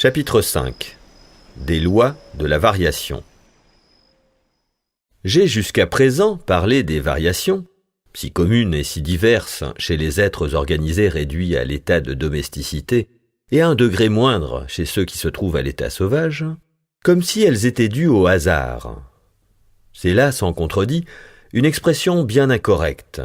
Chapitre 5. Des lois de la variation. J'ai jusqu'à présent parlé des variations, si communes et si diverses chez les êtres organisés réduits à l'état de domesticité et à un degré moindre chez ceux qui se trouvent à l'état sauvage, comme si elles étaient dues au hasard. C'est là, sans contredit, une expression bien incorrecte.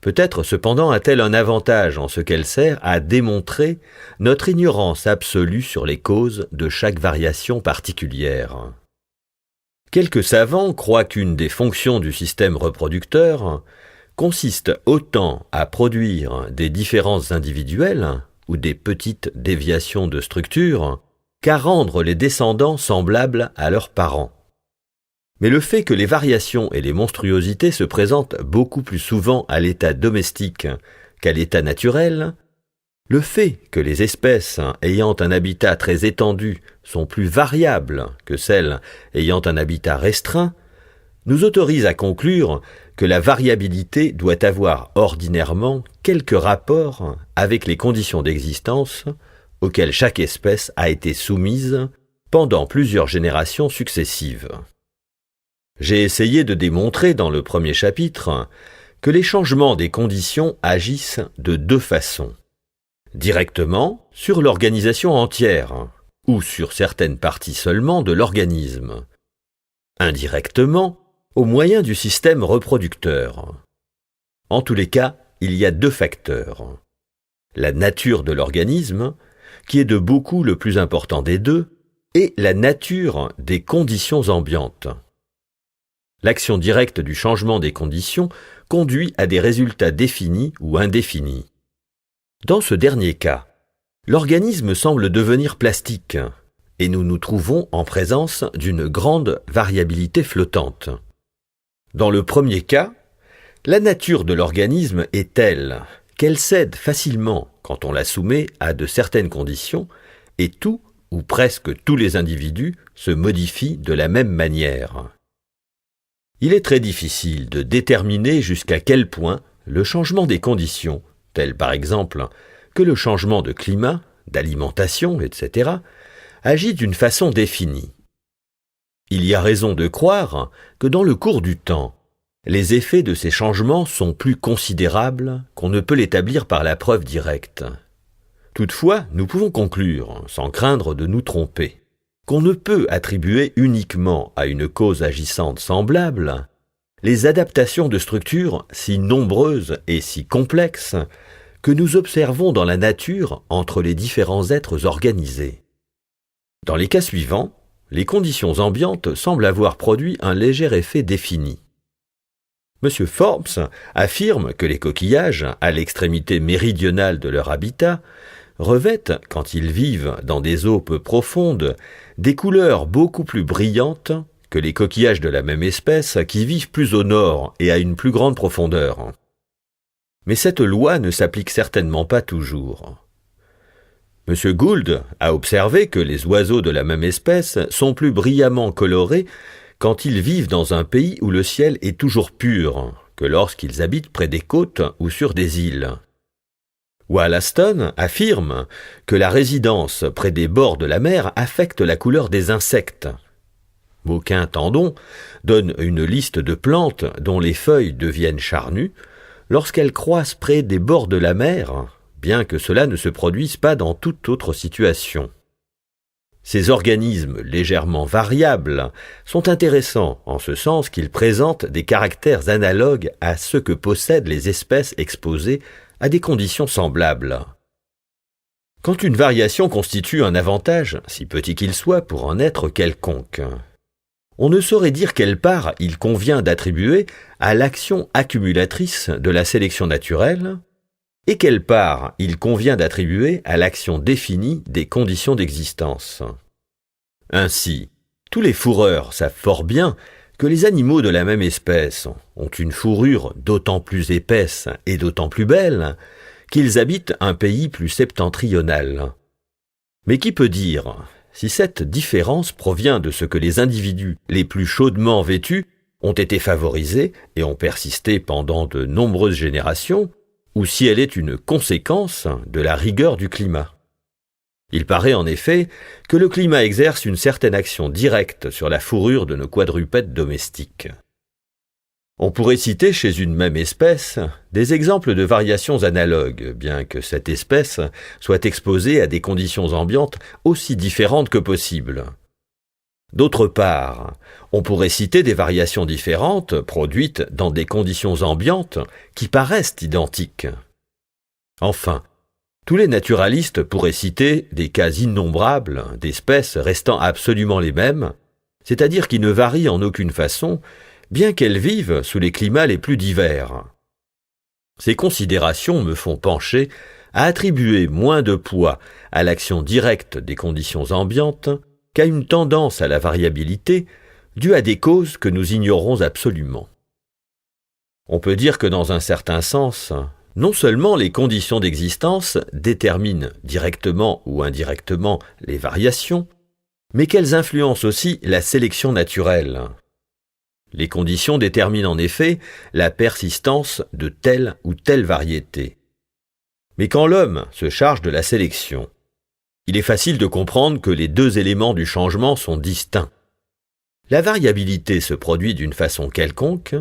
Peut-être cependant a-t-elle un avantage en ce qu'elle sert à démontrer notre ignorance absolue sur les causes de chaque variation particulière. Quelques savants croient qu'une des fonctions du système reproducteur consiste autant à produire des différences individuelles ou des petites déviations de structure qu'à rendre les descendants semblables à leurs parents. Mais le fait que les variations et les monstruosités se présentent beaucoup plus souvent à l'état domestique qu'à l'état naturel, le fait que les espèces ayant un habitat très étendu sont plus variables que celles ayant un habitat restreint, nous autorise à conclure que la variabilité doit avoir ordinairement quelque rapport avec les conditions d'existence auxquelles chaque espèce a été soumise pendant plusieurs générations successives. J'ai essayé de démontrer dans le premier chapitre que les changements des conditions agissent de deux façons. Directement sur l'organisation entière, ou sur certaines parties seulement de l'organisme. Indirectement au moyen du système reproducteur. En tous les cas, il y a deux facteurs. La nature de l'organisme, qui est de beaucoup le plus important des deux, et la nature des conditions ambiantes. L'action directe du changement des conditions conduit à des résultats définis ou indéfinis. Dans ce dernier cas, l'organisme semble devenir plastique et nous nous trouvons en présence d'une grande variabilité flottante. Dans le premier cas, la nature de l'organisme est telle qu'elle cède facilement quand on la soumet à de certaines conditions et tout ou presque tous les individus se modifient de la même manière. Il est très difficile de déterminer jusqu'à quel point le changement des conditions, tel par exemple que le changement de climat, d'alimentation, etc., agit d'une façon définie. Il y a raison de croire que dans le cours du temps, les effets de ces changements sont plus considérables qu'on ne peut l'établir par la preuve directe. Toutefois, nous pouvons conclure, sans craindre de nous tromper, qu'on ne peut attribuer uniquement à une cause agissante semblable les adaptations de structures si nombreuses et si complexes que nous observons dans la nature entre les différents êtres organisés. Dans les cas suivants, les conditions ambiantes semblent avoir produit un léger effet défini. M. Forbes affirme que les coquillages, à l'extrémité méridionale de leur habitat, revêtent, quand ils vivent dans des eaux peu profondes, des couleurs beaucoup plus brillantes que les coquillages de la même espèce qui vivent plus au nord et à une plus grande profondeur. Mais cette loi ne s'applique certainement pas toujours. M. Gould a observé que les oiseaux de la même espèce sont plus brillamment colorés quand ils vivent dans un pays où le ciel est toujours pur que lorsqu'ils habitent près des côtes ou sur des îles. Wollaston affirme que la résidence près des bords de la mer affecte la couleur des insectes. Mauquin-Tandon donne une liste de plantes dont les feuilles deviennent charnues lorsqu'elles croissent près des bords de la mer, bien que cela ne se produise pas dans toute autre situation. Ces organismes légèrement variables sont intéressants en ce sens qu'ils présentent des caractères analogues à ceux que possèdent les espèces exposées à des conditions semblables. Quand une variation constitue un avantage, si petit qu'il soit pour un être quelconque, on ne saurait dire quelle part il convient d'attribuer à l'action accumulatrice de la sélection naturelle et quelle part il convient d'attribuer à l'action définie des conditions d'existence. Ainsi, tous les fourreurs savent fort bien que les animaux de la même espèce ont une fourrure d'autant plus épaisse et d'autant plus belle qu'ils habitent un pays plus septentrional. Mais qui peut dire si cette différence provient de ce que les individus les plus chaudement vêtus ont été favorisés et ont persisté pendant de nombreuses générations, ou si elle est une conséquence de la rigueur du climat. Il paraît en effet que le climat exerce une certaine action directe sur la fourrure de nos quadrupèdes domestiques. On pourrait citer chez une même espèce des exemples de variations analogues, bien que cette espèce soit exposée à des conditions ambiantes aussi différentes que possible. D'autre part, on pourrait citer des variations différentes produites dans des conditions ambiantes qui paraissent identiques. Enfin, tous les naturalistes pourraient citer des cas innombrables d'espèces restant absolument les mêmes, c'est-à-dire qui ne varient en aucune façon, bien qu'elles vivent sous les climats les plus divers. Ces considérations me font pencher à attribuer moins de poids à l'action directe des conditions ambiantes qu'à une tendance à la variabilité due à des causes que nous ignorons absolument. On peut dire que dans un certain sens, non seulement les conditions d'existence déterminent directement ou indirectement les variations, mais qu'elles influencent aussi la sélection naturelle. Les conditions déterminent en effet la persistance de telle ou telle variété. Mais quand l'homme se charge de la sélection, il est facile de comprendre que les deux éléments du changement sont distincts. La variabilité se produit d'une façon quelconque,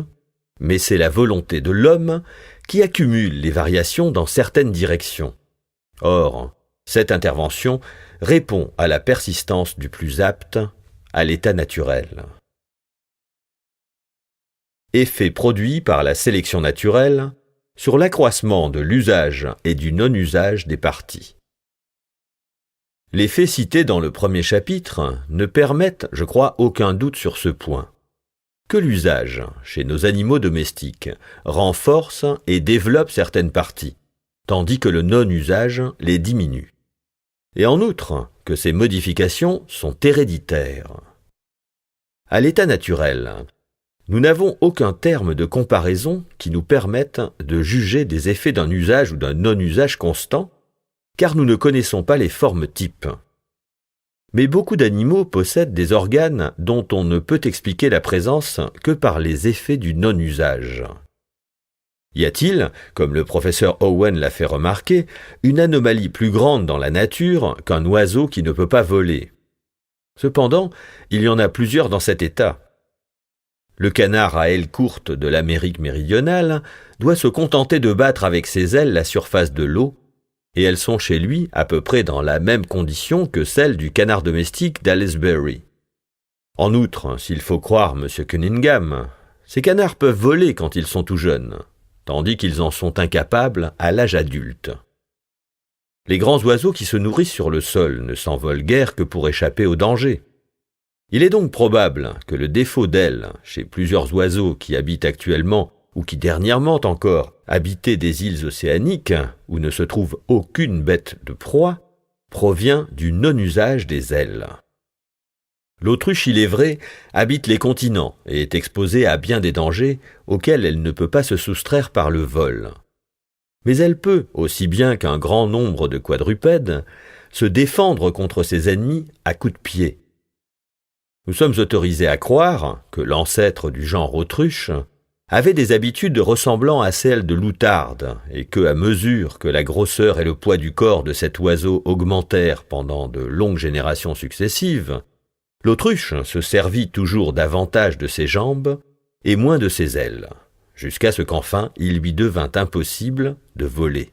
mais c'est la volonté de l'homme qui accumule les variations dans certaines directions. Or, cette intervention répond à la persistance du plus apte à l'état naturel. Effet produit par la sélection naturelle sur l'accroissement de l'usage et du non-usage des parties. Les faits cités dans le premier chapitre ne permettent, je crois, aucun doute sur ce point. Que l'usage, chez nos animaux domestiques, renforce et développe certaines parties, tandis que le non-usage les diminue. Et en outre, que ces modifications sont héréditaires. À l'état naturel, nous n'avons aucun terme de comparaison qui nous permette de juger des effets d'un usage ou d'un non-usage constant, car nous ne connaissons pas les formes types. Mais beaucoup d'animaux possèdent des organes dont on ne peut expliquer la présence que par les effets du non-usage. Y a-t-il, comme le professeur Owen l'a fait remarquer, une anomalie plus grande dans la nature qu'un oiseau qui ne peut pas voler? Cependant, il y en a plusieurs dans cet état. Le canard à ailes courtes de l'Amérique méridionale doit se contenter de battre avec ses ailes la surface de l'eau, et elles sont chez lui à peu près dans la même condition que celles du canard domestique d'Aylesbury. En outre, s'il faut croire M. Cunningham, ces canards peuvent voler quand ils sont tout jeunes, tandis qu'ils en sont incapables à l'âge adulte. Les grands oiseaux qui se nourrissent sur le sol ne s'envolent guère que pour échapper au danger. Il est donc probable que le défaut d'aile chez plusieurs oiseaux qui habitent actuellement ou qui dernièrement encore habitaient des îles océaniques où ne se trouve aucune bête de proie, provient du non-usage des ailes. L'autruche, il est vrai, habite les continents et est exposée à bien des dangers auxquels elle ne peut pas se soustraire par le vol. Mais elle peut, aussi bien qu'un grand nombre de quadrupèdes, se défendre contre ses ennemis à coups de pied. Nous sommes autorisés à croire que l'ancêtre du genre autruche avait des habitudes ressemblant à celles de l'outarde, et que, à mesure que la grosseur et le poids du corps de cet oiseau augmentèrent pendant de longues générations successives, l'autruche se servit toujours davantage de ses jambes et moins de ses ailes, jusqu'à ce qu'enfin il lui devint impossible de voler.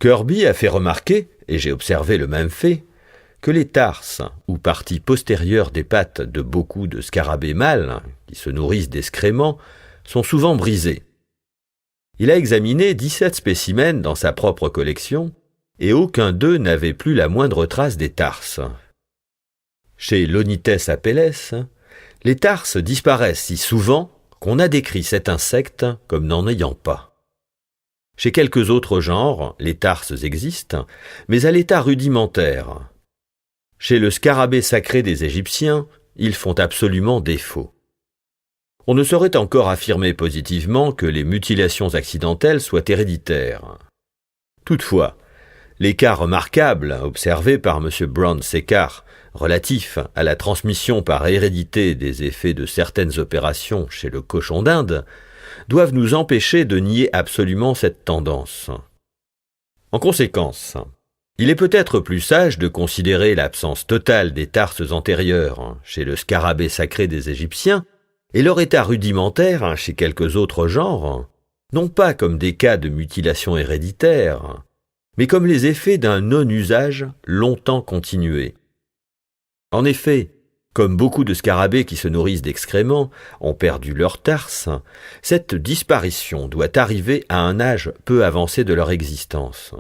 Kirby a fait remarquer, et j'ai observé le même fait, que les tarses, ou parties postérieures des pattes de beaucoup de scarabées mâles, qui se nourrissent d'excréments, sont souvent brisées. Il a examiné 17 spécimens dans sa propre collection, et aucun d'eux n'avait plus la moindre trace des tarses. Chez l'Onites apelles, les tarses disparaissent si souvent qu'on a décrit cet insecte comme n'en ayant pas. Chez quelques autres genres, les tarses existent, mais à l'état rudimentaire. Chez le scarabée sacré des Égyptiens, ils font absolument défaut. On ne saurait encore affirmer positivement que les mutilations accidentelles soient héréditaires. Toutefois, les cas remarquables observés par M. Brown-Séquard relatifs à la transmission par hérédité des effets de certaines opérations chez le cochon d'Inde doivent nous empêcher de nier absolument cette tendance. En conséquence, Il est peut-être plus sage de considérer l'absence totale des tarses antérieurs chez le scarabée sacré des Égyptiens et leur état rudimentaire chez quelques autres genres, non pas comme des cas de mutilation héréditaire, mais comme les effets d'un non-usage longtemps continué. En effet, comme beaucoup de scarabées qui se nourrissent d'excréments ont perdu leurs tarses, cette disparition doit arriver à un âge peu avancé de leur existence.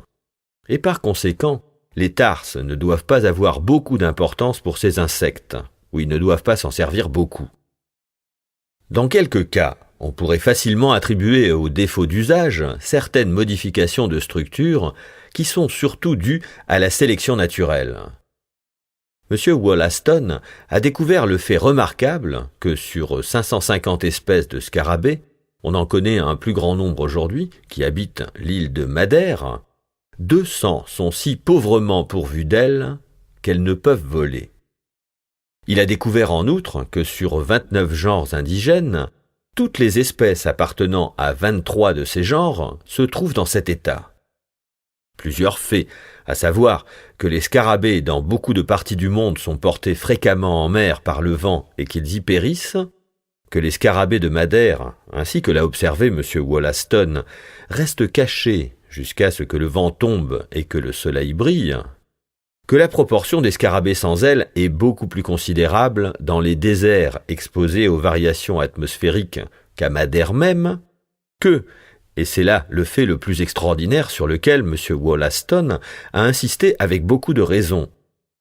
Et par conséquent, les tarses ne doivent pas avoir beaucoup d'importance pour ces insectes, ou ils ne doivent pas s'en servir beaucoup. Dans quelques cas, on pourrait facilement attribuer aux défauts d'usage certaines modifications de structure qui sont surtout dues à la sélection naturelle. M. Wollaston a découvert le fait remarquable que sur 550 espèces de scarabées, on en connaît un plus grand nombre aujourd'hui qui habitent l'île de Madère, 200 sont si pauvrement pourvues d'ailes qu'elles ne peuvent voler. Il a découvert en outre que sur 29 genres indigènes, toutes les espèces appartenant à 23 de ces genres se trouvent dans cet état. Plusieurs faits, à savoir que les scarabées dans beaucoup de parties du monde sont portés fréquemment en mer par le vent et qu'ils y périssent, que les scarabées de Madère, ainsi que l'a observé M. Wollaston, restent cachés jusqu'à ce que le vent tombe et que le soleil brille, que la proportion des scarabées sans ailes est beaucoup plus considérable dans les déserts exposés aux variations atmosphériques qu'à Madère même, que, et c'est là le fait le plus extraordinaire sur lequel M. Wollaston a insisté avec beaucoup de raison,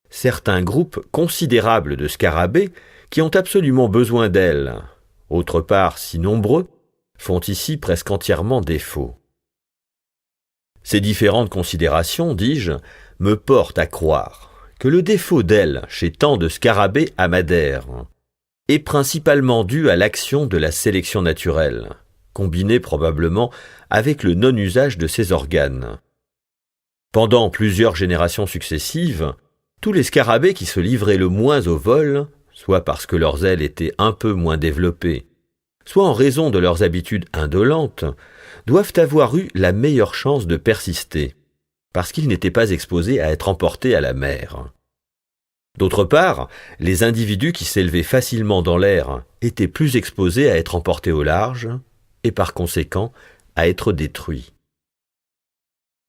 certains groupes considérables de scarabées qui ont absolument besoin d'ailes, autre part si nombreux, font ici presque entièrement défaut. Ces différentes considérations, dis-je, me portent à croire que le défaut d'ailes chez tant de scarabées à Madère est principalement dû à l'action de la sélection naturelle, combinée probablement avec le non-usage de ces organes. Pendant plusieurs générations successives, tous les scarabées qui se livraient le moins au vol, soit parce que leurs ailes étaient un peu moins développées, soit en raison de leurs habitudes indolentes, doivent avoir eu la meilleure chance de persister, parce qu'ils n'étaient pas exposés à être emportés à la mer. D'autre part, les individus qui s'élevaient facilement dans l'air étaient plus exposés à être emportés au large, et par conséquent à être détruits.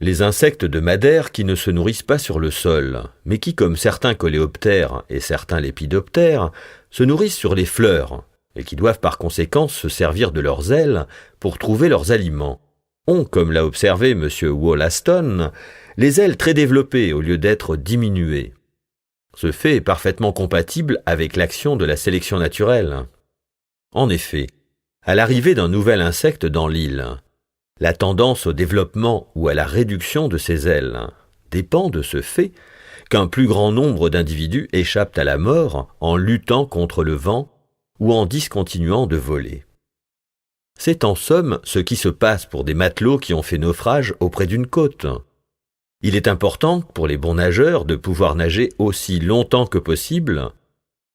Les insectes de Madère qui ne se nourrissent pas sur le sol, mais qui, comme certains coléoptères et certains lépidoptères, se nourrissent sur les fleurs, et qui doivent par conséquent se servir de leurs ailes pour trouver leurs aliments, ont, comme l'a observé M. Wollaston, les ailes très développées au lieu d'être diminuées. Ce fait est parfaitement compatible avec l'action de la sélection naturelle. En effet, à l'arrivée d'un nouvel insecte dans l'île, la tendance au développement ou à la réduction de ses ailes dépend de ce fait qu'un plus grand nombre d'individus échappent à la mort en luttant contre le vent ou en discontinuant de voler. C'est en somme ce qui se passe pour des matelots qui ont fait naufrage auprès d'une côte. Il est important pour les bons nageurs de pouvoir nager aussi longtemps que possible,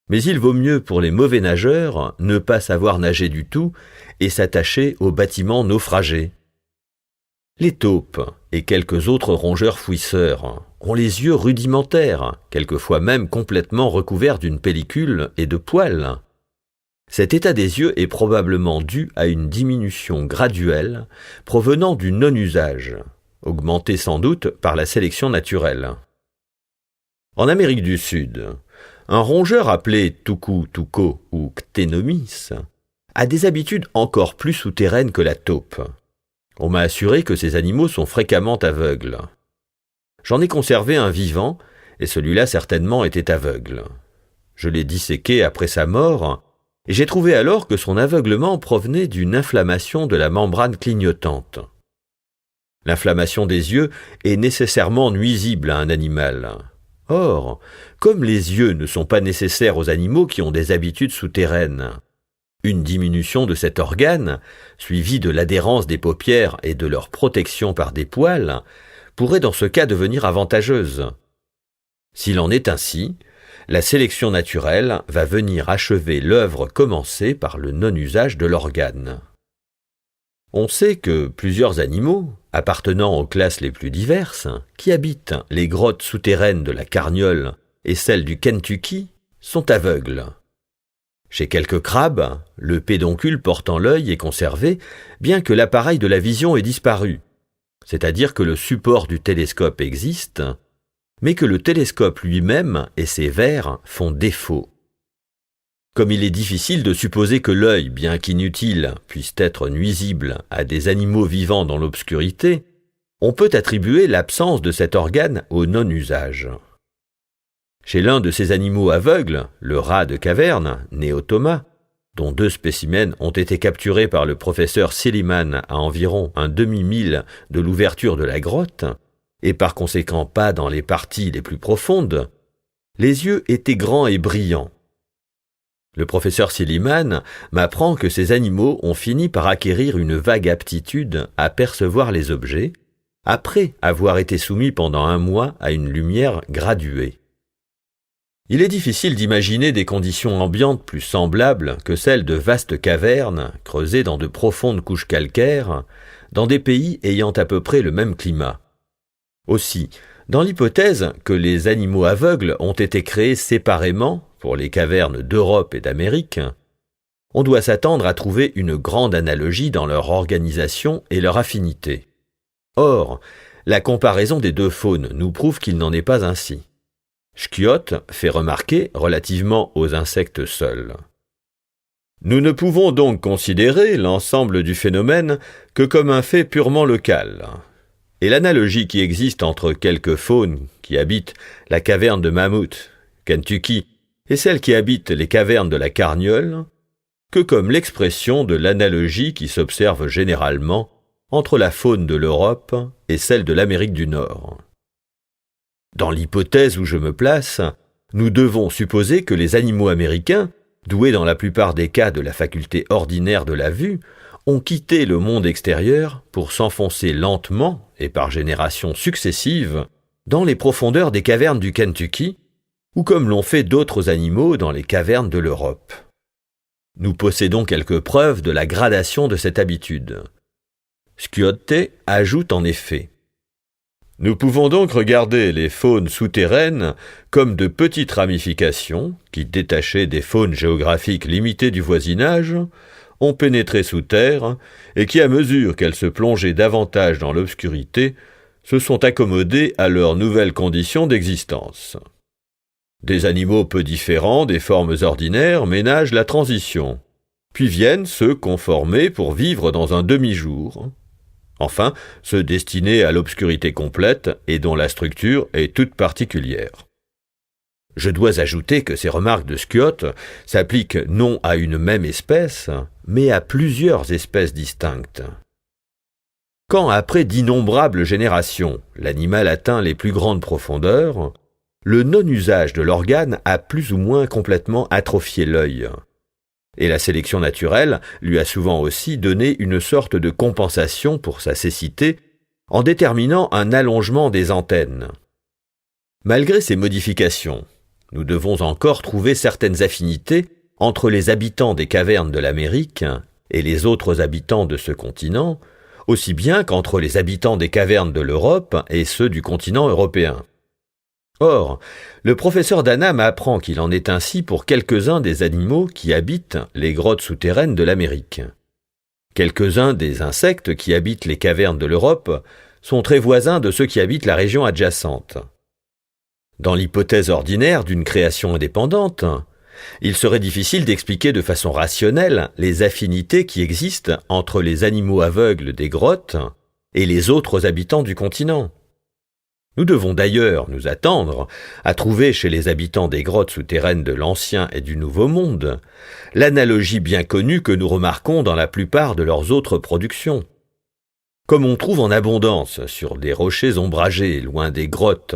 mais il vaut mieux pour les mauvais nageurs ne pas savoir nager du tout et s'attacher aux bâtiments naufragés. Les taupes et quelques autres rongeurs fouisseurs ont les yeux rudimentaires, quelquefois même complètement recouverts d'une pellicule et de poils. Cet état des yeux est probablement dû à une diminution graduelle provenant du non-usage, augmentée sans doute par la sélection naturelle. En Amérique du Sud, un rongeur appelé tucu-tuco ou cténomis a des habitudes encore plus souterraines que la taupe. On m'a assuré que ces animaux sont fréquemment aveugles. J'en ai conservé un vivant, et celui-là certainement était aveugle. Je l'ai disséqué après sa mort, et j'ai trouvé alors que son aveuglement provenait d'une inflammation de la membrane clignotante. L'inflammation des yeux est nécessairement nuisible à un animal. Or, comme les yeux ne sont pas nécessaires aux animaux qui ont des habitudes souterraines, une diminution de cet organe, suivie de l'adhérence des paupières et de leur protection par des poils, pourrait dans ce cas devenir avantageuse. S'il en est ainsi, la sélection naturelle va venir achever l'œuvre commencée par le non-usage de l'organe. On sait que plusieurs animaux, appartenant aux classes les plus diverses, qui habitent les grottes souterraines de la Carniole et celles du Kentucky, sont aveugles. Chez quelques crabes, le pédoncule portant l'œil est conservé, bien que l'appareil de la vision ait disparu, c'est-à-dire que le support du télescope existe, mais que le télescope lui-même et ses verres font défaut. Comme il est difficile de supposer que l'œil, bien qu'inutile, puisse être nuisible à des animaux vivant dans l'obscurité, on peut attribuer l'absence de cet organe au non-usage. Chez l'un de ces animaux aveugles, le rat de caverne, Neotoma, dont 2 spécimens ont été capturés par le professeur Silliman à environ un demi-mille de l'ouverture de la grotte, et par conséquent pas dans les parties les plus profondes, les yeux étaient grands et brillants. Le professeur Silliman m'apprend que ces animaux ont fini par acquérir une vague aptitude à percevoir les objets, après avoir été soumis pendant 1 mois à une lumière graduée. Il est difficile d'imaginer des conditions ambiantes plus semblables que celles de vastes cavernes creusées dans de profondes couches calcaires, dans des pays ayant à peu près le même climat. Aussi, dans l'hypothèse que les animaux aveugles ont été créés séparément pour les cavernes d'Europe et d'Amérique, on doit s'attendre à trouver une grande analogie dans leur organisation et leur affinité. Or, la comparaison des 2 faunes nous prouve qu'il n'en est pas ainsi. Schiott fait remarquer relativement aux insectes seuls. Nous ne pouvons donc considérer l'ensemble du phénomène que comme un fait purement local. Et l'analogie qui existe entre quelques faunes qui habitent la caverne de Mammoth, Kentucky, et celles qui habitent les cavernes de la Carniole, que comme l'expression de l'analogie qui s'observe généralement entre la faune de l'Europe et celle de l'Amérique du Nord. Dans l'hypothèse où je me place, nous devons supposer que les animaux américains, doués dans la plupart des cas de la faculté ordinaire de la vue, ont quitté le monde extérieur pour s'enfoncer lentement et par générations successives dans les profondeurs des cavernes du Kentucky, ou comme l'ont fait d'autres animaux dans les cavernes de l'Europe. Nous possédons quelques preuves de la gradation de cette habitude. Schiott ajoute en effet: nous pouvons donc regarder les faunes souterraines comme de petites ramifications qui, détachées des faunes géographiques limitées du voisinage, ont pénétré sous terre et qui, à mesure qu'elles se plongeaient davantage dans l'obscurité, se sont accommodées à leurs nouvelles conditions d'existence. Des animaux peu différents des formes ordinaires ménagent la transition, puis viennent se conformer pour vivre dans un demi-jour. Enfin, ceux destinés à l'obscurité complète et dont la structure est toute particulière. Je dois ajouter que ces remarques de Schiott s'appliquent non à une même espèce, mais à plusieurs espèces distinctes. Quand, après d'innombrables générations, l'animal atteint les plus grandes profondeurs, le non-usage de l'organe a plus ou moins complètement atrophié l'œil. Et la sélection naturelle lui a souvent aussi donné une sorte de compensation pour sa cécité en déterminant un allongement des antennes. Malgré ces modifications, nous devons encore trouver certaines affinités entre les habitants des cavernes de l'Amérique et les autres habitants de ce continent, aussi bien qu'entre les habitants des cavernes de l'Europe et ceux du continent européen. Or, le professeur Dana m'apprend qu'il en est ainsi pour quelques-uns des animaux qui habitent les grottes souterraines de l'Amérique. Quelques-uns des insectes qui habitent les cavernes de l'Europe sont très voisins de ceux qui habitent la région adjacente. Dans l'hypothèse ordinaire d'une création indépendante, il serait difficile d'expliquer de façon rationnelle les affinités qui existent entre les animaux aveugles des grottes et les autres habitants du continent. Nous devons d'ailleurs nous attendre à trouver chez les habitants des grottes souterraines de l'Ancien et du Nouveau Monde l'analogie bien connue que nous remarquons dans la plupart de leurs autres productions. Comme on trouve en abondance sur des rochers ombragés loin des grottes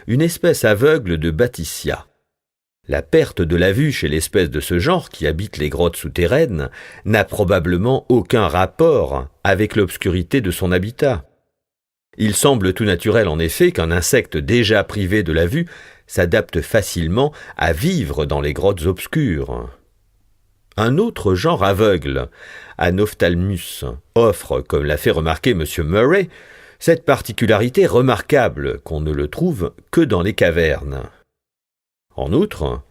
une espèce aveugle de Batitia, la perte de la vue chez l'espèce de ce genre qui habite les grottes souterraines n'a probablement aucun rapport avec l'obscurité de son habitat. Il semble tout naturel en effet qu'un insecte déjà privé de la vue s'adapte facilement à vivre dans les grottes obscures. Un autre genre aveugle, Anophthalmus, offre, comme l'a fait remarquer M. Murray, Cette particularité remarquable qu'on ne le trouve que dans les cavernes. En outre,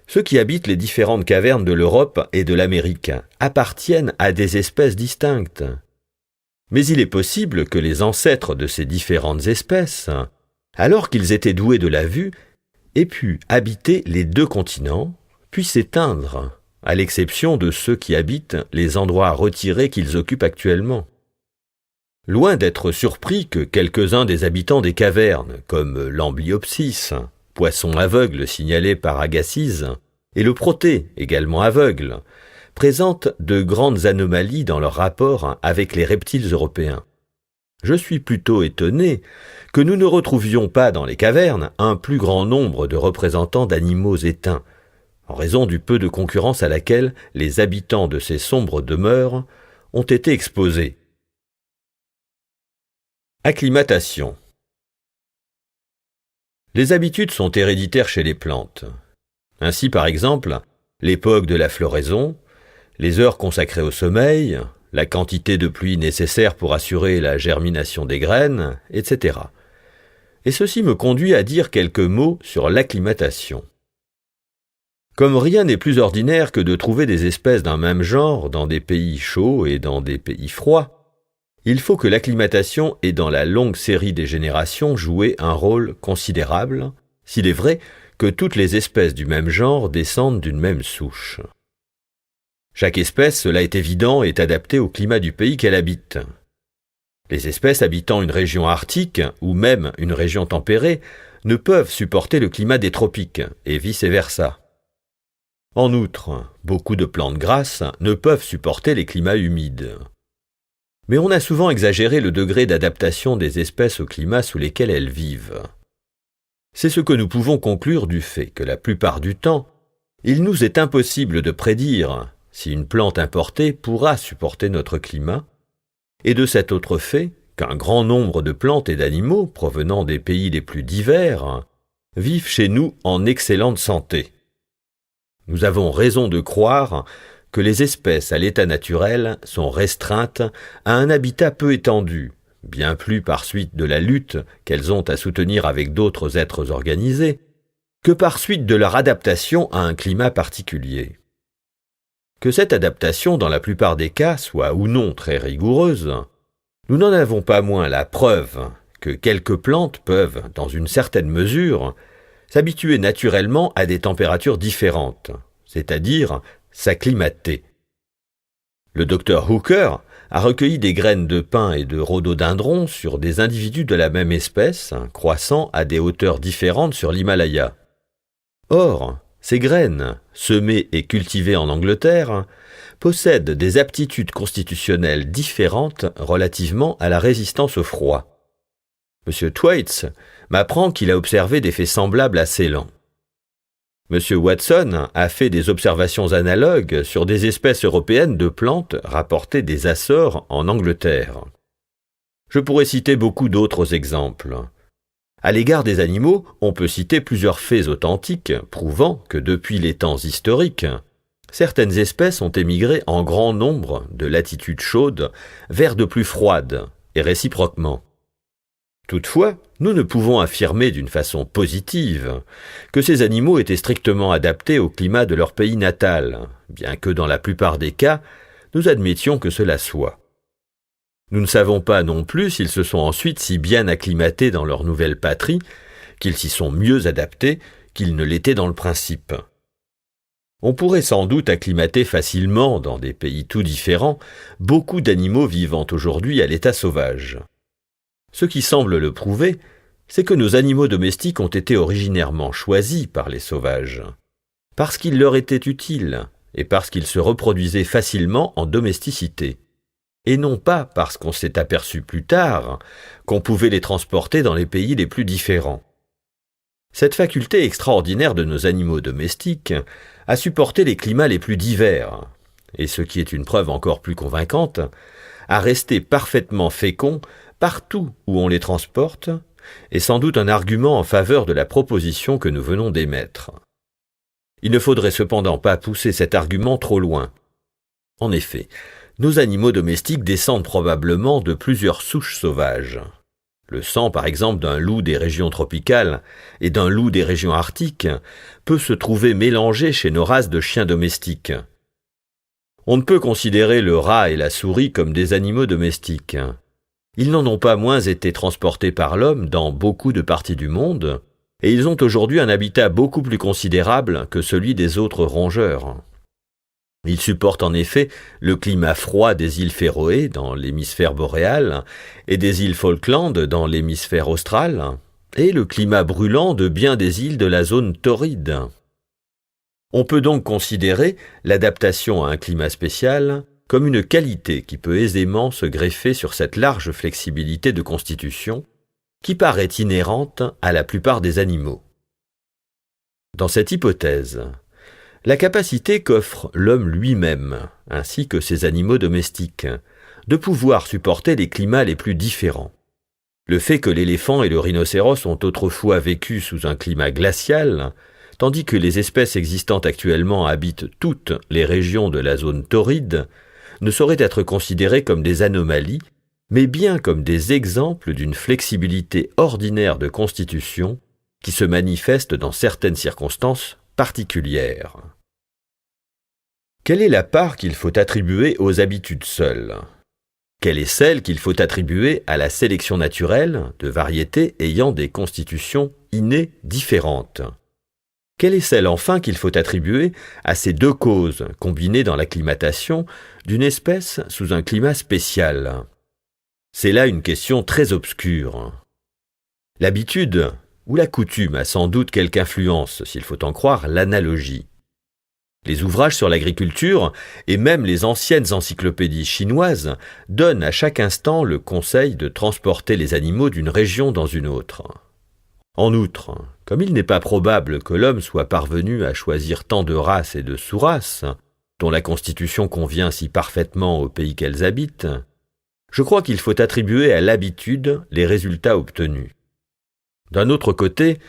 ceux qui habitent les différentes cavernes de l'Europe et de l'Amérique appartiennent à des espèces distinctes. Mais il est possible que les ancêtres de ces différentes espèces, alors qu'ils étaient doués de la vue, aient pu habiter les deux continents, puis s'éteindre, à l'exception de ceux qui habitent les endroits retirés qu'ils occupent actuellement. Loin d'être surpris que quelques-uns des habitants des cavernes, comme l'Amblyopsis, poisson aveugle signalé par Agassiz, et le protée, également aveugle, présentent de grandes anomalies dans leur rapport avec les reptiles européens. Je suis plutôt étonné que nous ne retrouvions pas dans les cavernes un plus grand nombre de représentants d'animaux éteints, en raison du peu de concurrence à laquelle les habitants de ces sombres demeures ont été exposés. Acclimatation. Les habitudes sont héréditaires chez les plantes. Ainsi, par exemple, l'époque de la floraison, les heures consacrées au sommeil, la quantité de pluie nécessaire pour assurer la germination des graines, etc. Et ceci me conduit à dire quelques mots sur l'acclimatation. Comme rien n'est plus ordinaire que de trouver des espèces d'un même genre dans des pays chauds et dans des pays froids, il faut que l'acclimatation ait dans la longue série des générations joué un rôle considérable, s'il est vrai que toutes les espèces du même genre descendent d'une même souche. Chaque espèce, cela est évident, est adaptée au climat du pays qu'elle habite. Les espèces habitant une région arctique ou même une région tempérée ne peuvent supporter le climat des tropiques, et vice-versa. En outre, beaucoup de plantes grasses ne peuvent supporter les climats humides. Mais on a souvent exagéré le degré d'adaptation des espèces au climat sous lesquels elles vivent. C'est ce que nous pouvons conclure du fait que la plupart du temps, il nous est impossible de prédire si une plante importée pourra supporter notre climat, et de cet autre fait qu'un grand nombre de plantes et d'animaux provenant des pays les plus divers vivent chez nous en excellente santé. Nous avons raison de croire que les espèces à l'état naturel sont restreintes à un habitat peu étendu, bien plus par suite de la lutte qu'elles ont à soutenir avec d'autres êtres organisés, que par suite de leur adaptation à un climat particulier. Que cette adaptation, dans la plupart des cas, soit ou non très rigoureuse, nous n'en avons pas moins la preuve que quelques plantes peuvent, dans une certaine mesure, s'habituer naturellement à des températures différentes, c'est-à-dire s'acclimater. Le docteur Hooker a recueilli des graines de pin et de rhododendron sur des individus de la même espèce, croissant à des hauteurs différentes sur l'Himalaya. Or, ces graines, semées et cultivées en Angleterre, possèdent des aptitudes constitutionnelles différentes relativement à la résistance au froid. M. Thwaites m'apprend qu'il a observé des faits semblables à Ceylan. M. Watson a fait des observations analogues sur des espèces européennes de plantes rapportées des Açores en Angleterre. Je pourrais citer beaucoup d'autres exemples. À l'égard des animaux, on peut citer plusieurs faits authentiques prouvant que depuis les temps historiques, certaines espèces ont émigré en grand nombre de latitudes chaudes vers de plus froides, et réciproquement. Toutefois, nous ne pouvons affirmer d'une façon positive que ces animaux étaient strictement adaptés au climat de leur pays natal, bien que dans la plupart des cas, nous admettions que cela soit. Nous ne savons pas non plus s'ils se sont ensuite si bien acclimatés dans leur nouvelle patrie, qu'ils s'y sont mieux adaptés qu'ils ne l'étaient dans le principe. On pourrait sans doute acclimater facilement, dans des pays tout différents, beaucoup d'animaux vivant aujourd'hui à l'état sauvage. Ce qui semble le prouver, c'est que nos animaux domestiques ont été originairement choisis par les sauvages, parce qu'ils leur étaient utiles et parce qu'ils se reproduisaient facilement en domesticité, et non pas parce qu'on s'est aperçu plus tard qu'on pouvait les transporter dans les pays les plus différents. Cette faculté extraordinaire de nos animaux domestiques a supporté les climats les plus divers, et ce qui est une preuve encore plus convaincante, à rester parfaitement féconds partout où on les transporte, est sans doute un argument en faveur de la proposition que nous venons d'émettre. Il ne faudrait cependant pas pousser cet argument trop loin. En effet, nos animaux domestiques descendent probablement de plusieurs souches sauvages. Le sang, par exemple, d'un loup des régions tropicales et d'un loup des régions arctiques peut se trouver mélangé chez nos races de chiens domestiques. On ne peut considérer le rat et la souris comme des animaux domestiques. Ils n'en ont pas moins été transportés par l'homme dans beaucoup de parties du monde, et ils ont aujourd'hui un habitat beaucoup plus considérable que celui des autres rongeurs. Ils supportent en effet le climat froid des îles Féroé dans l'hémisphère boréal et des îles Falkland dans l'hémisphère austral, et le climat brûlant de bien des îles de la zone torride. On peut donc considérer l'adaptation à un climat spécial comme une qualité qui peut aisément se greffer sur cette large flexibilité de constitution qui paraît inhérente à la plupart des animaux. Dans cette hypothèse, la capacité qu'offre l'homme lui-même, ainsi que ses animaux domestiques, de pouvoir supporter les climats les plus différents. Le fait que l'éléphant et le rhinocéros ont autrefois vécu sous un climat glacial, tandis que les espèces existantes actuellement habitent toutes les régions de la zone torride, ne sauraient être considérées comme des anomalies, mais bien comme des exemples d'une flexibilité ordinaire de constitution qui se manifeste dans certaines circonstances particulières. Quelle est la part qu'il faut attribuer aux habitudes seules ? Quelle est celle qu'il faut attribuer à la sélection naturelle de variétés ayant des constitutions innées différentes ? Quelle est celle enfin qu'il faut attribuer à ces deux causes combinées dans l'acclimatation d'une espèce sous un climat spécial ? C'est là une question très obscure. L'habitude ou la coutume a sans doute quelque influence, s'il faut en croire l'analogie. Les ouvrages sur l'agriculture et même les anciennes encyclopédies chinoises donnent à chaque instant le conseil de transporter les animaux d'une région dans une autre. En outre, comme il n'est pas probable que l'homme soit parvenu à choisir tant de races et de sous-races, dont la constitution convient si parfaitement au pays qu'elles habitent, je crois qu'il faut attribuer à l'habitude les résultats obtenus. D'un autre côté,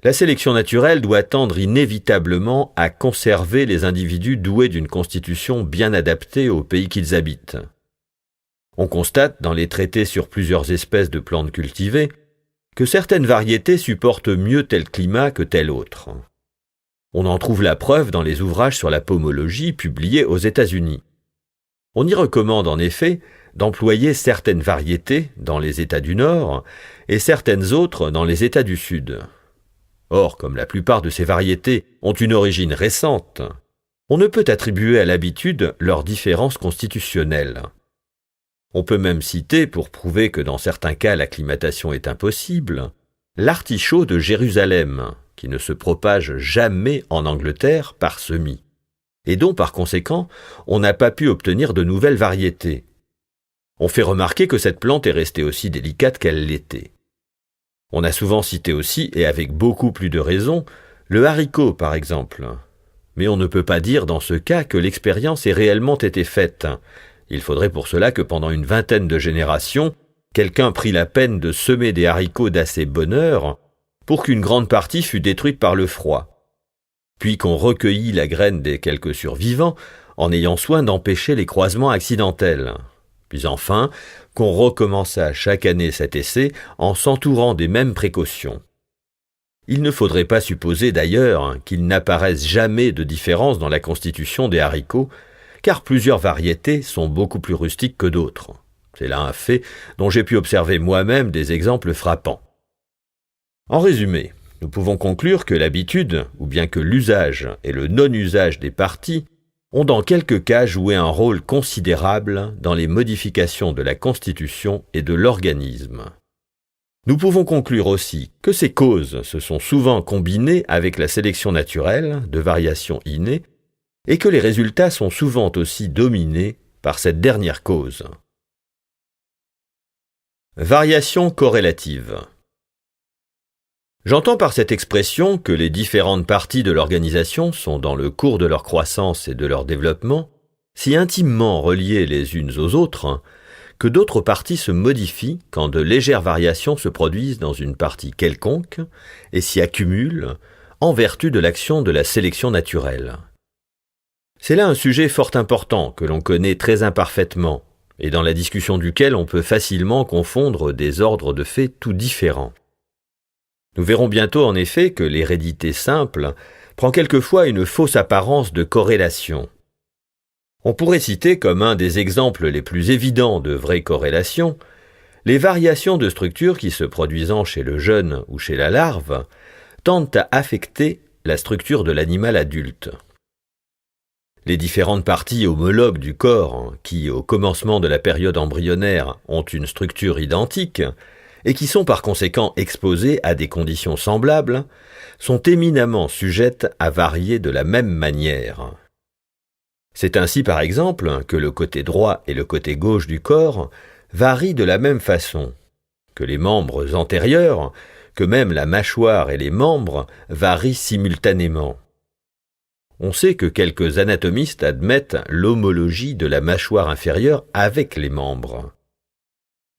la sélection naturelle doit tendre inévitablement à conserver les individus doués d'une constitution bien adaptée au pays qu'ils habitent. On constate dans les traités sur plusieurs espèces de plantes cultivées que certaines variétés supportent mieux tel climat que tel autre. On en trouve la preuve dans les ouvrages sur la pomologie publiés aux États-Unis. On y recommande en effet d'employer certaines variétés dans les États du Nord et certaines autres dans les États du Sud. Or, comme la plupart de ces variétés ont une origine récente, on ne peut attribuer à l'habitude leurs différences constitutionnelles. On peut même citer, pour prouver que dans certains cas l'acclimatation est impossible, l'artichaut de Jérusalem, qui ne se propage jamais en Angleterre par semis, et dont par conséquent on n'a pas pu obtenir de nouvelles variétés. On fait remarquer que cette plante est restée aussi délicate qu'elle l'était. On a souvent cité aussi, et avec beaucoup plus de raison, le haricot par exemple. Mais on ne peut pas dire dans ce cas que l'expérience ait réellement été faite. Il faudrait pour cela que pendant une vingtaine de générations, quelqu'un prit la peine de semer des haricots d'assez bonne heure pour qu'une grande partie fût détruite par le froid. Puis qu'on recueillit la graine des quelques survivants en ayant soin d'empêcher les croisements accidentels. Puis enfin, qu'on recommença chaque année cet essai en s'entourant des mêmes précautions. Il ne faudrait pas supposer d'ailleurs qu'il n'apparaisse jamais de différence dans la constitution des haricots, car plusieurs variétés sont beaucoup plus rustiques que d'autres. C'est là un fait dont j'ai pu observer moi-même des exemples frappants. En résumé, nous pouvons conclure que l'habitude, ou bien que l'usage et le non-usage des parties, ont dans quelques cas joué un rôle considérable dans les modifications de la constitution et de l'organisme. Nous pouvons conclure aussi que ces causes se sont souvent combinées avec la sélection naturelle de variations innées et que les résultats sont souvent aussi dominés par cette dernière cause. Variation corrélative. J'entends par cette expression que les différentes parties de l'organisation sont dans le cours de leur croissance et de leur développement si intimement reliées les unes aux autres que d'autres parties se modifient quand de légères variations se produisent dans une partie quelconque et s'y accumulent en vertu de l'action de la sélection naturelle. C'est là un sujet fort important que l'on connaît très imparfaitement et dans la discussion duquel on peut facilement confondre des ordres de faits tout différents. Nous verrons bientôt en effet que l'hérédité simple prend quelquefois une fausse apparence de corrélation. On pourrait citer comme un des exemples les plus évidents de vraie corrélation les variations de structure qui se produisant chez le jeune ou chez la larve tendent à affecter la structure de l'animal adulte. Les différentes parties homologues du corps, qui au commencement de la période embryonnaire ont une structure identique et qui sont par conséquent exposées à des conditions semblables, sont éminemment sujettes à varier de la même manière. C'est ainsi par exemple que le côté droit et le côté gauche du corps varient de la même façon, que les membres antérieurs, que même la mâchoire et les membres varient simultanément. On sait que quelques anatomistes admettent l'homologie de la mâchoire inférieure avec les membres.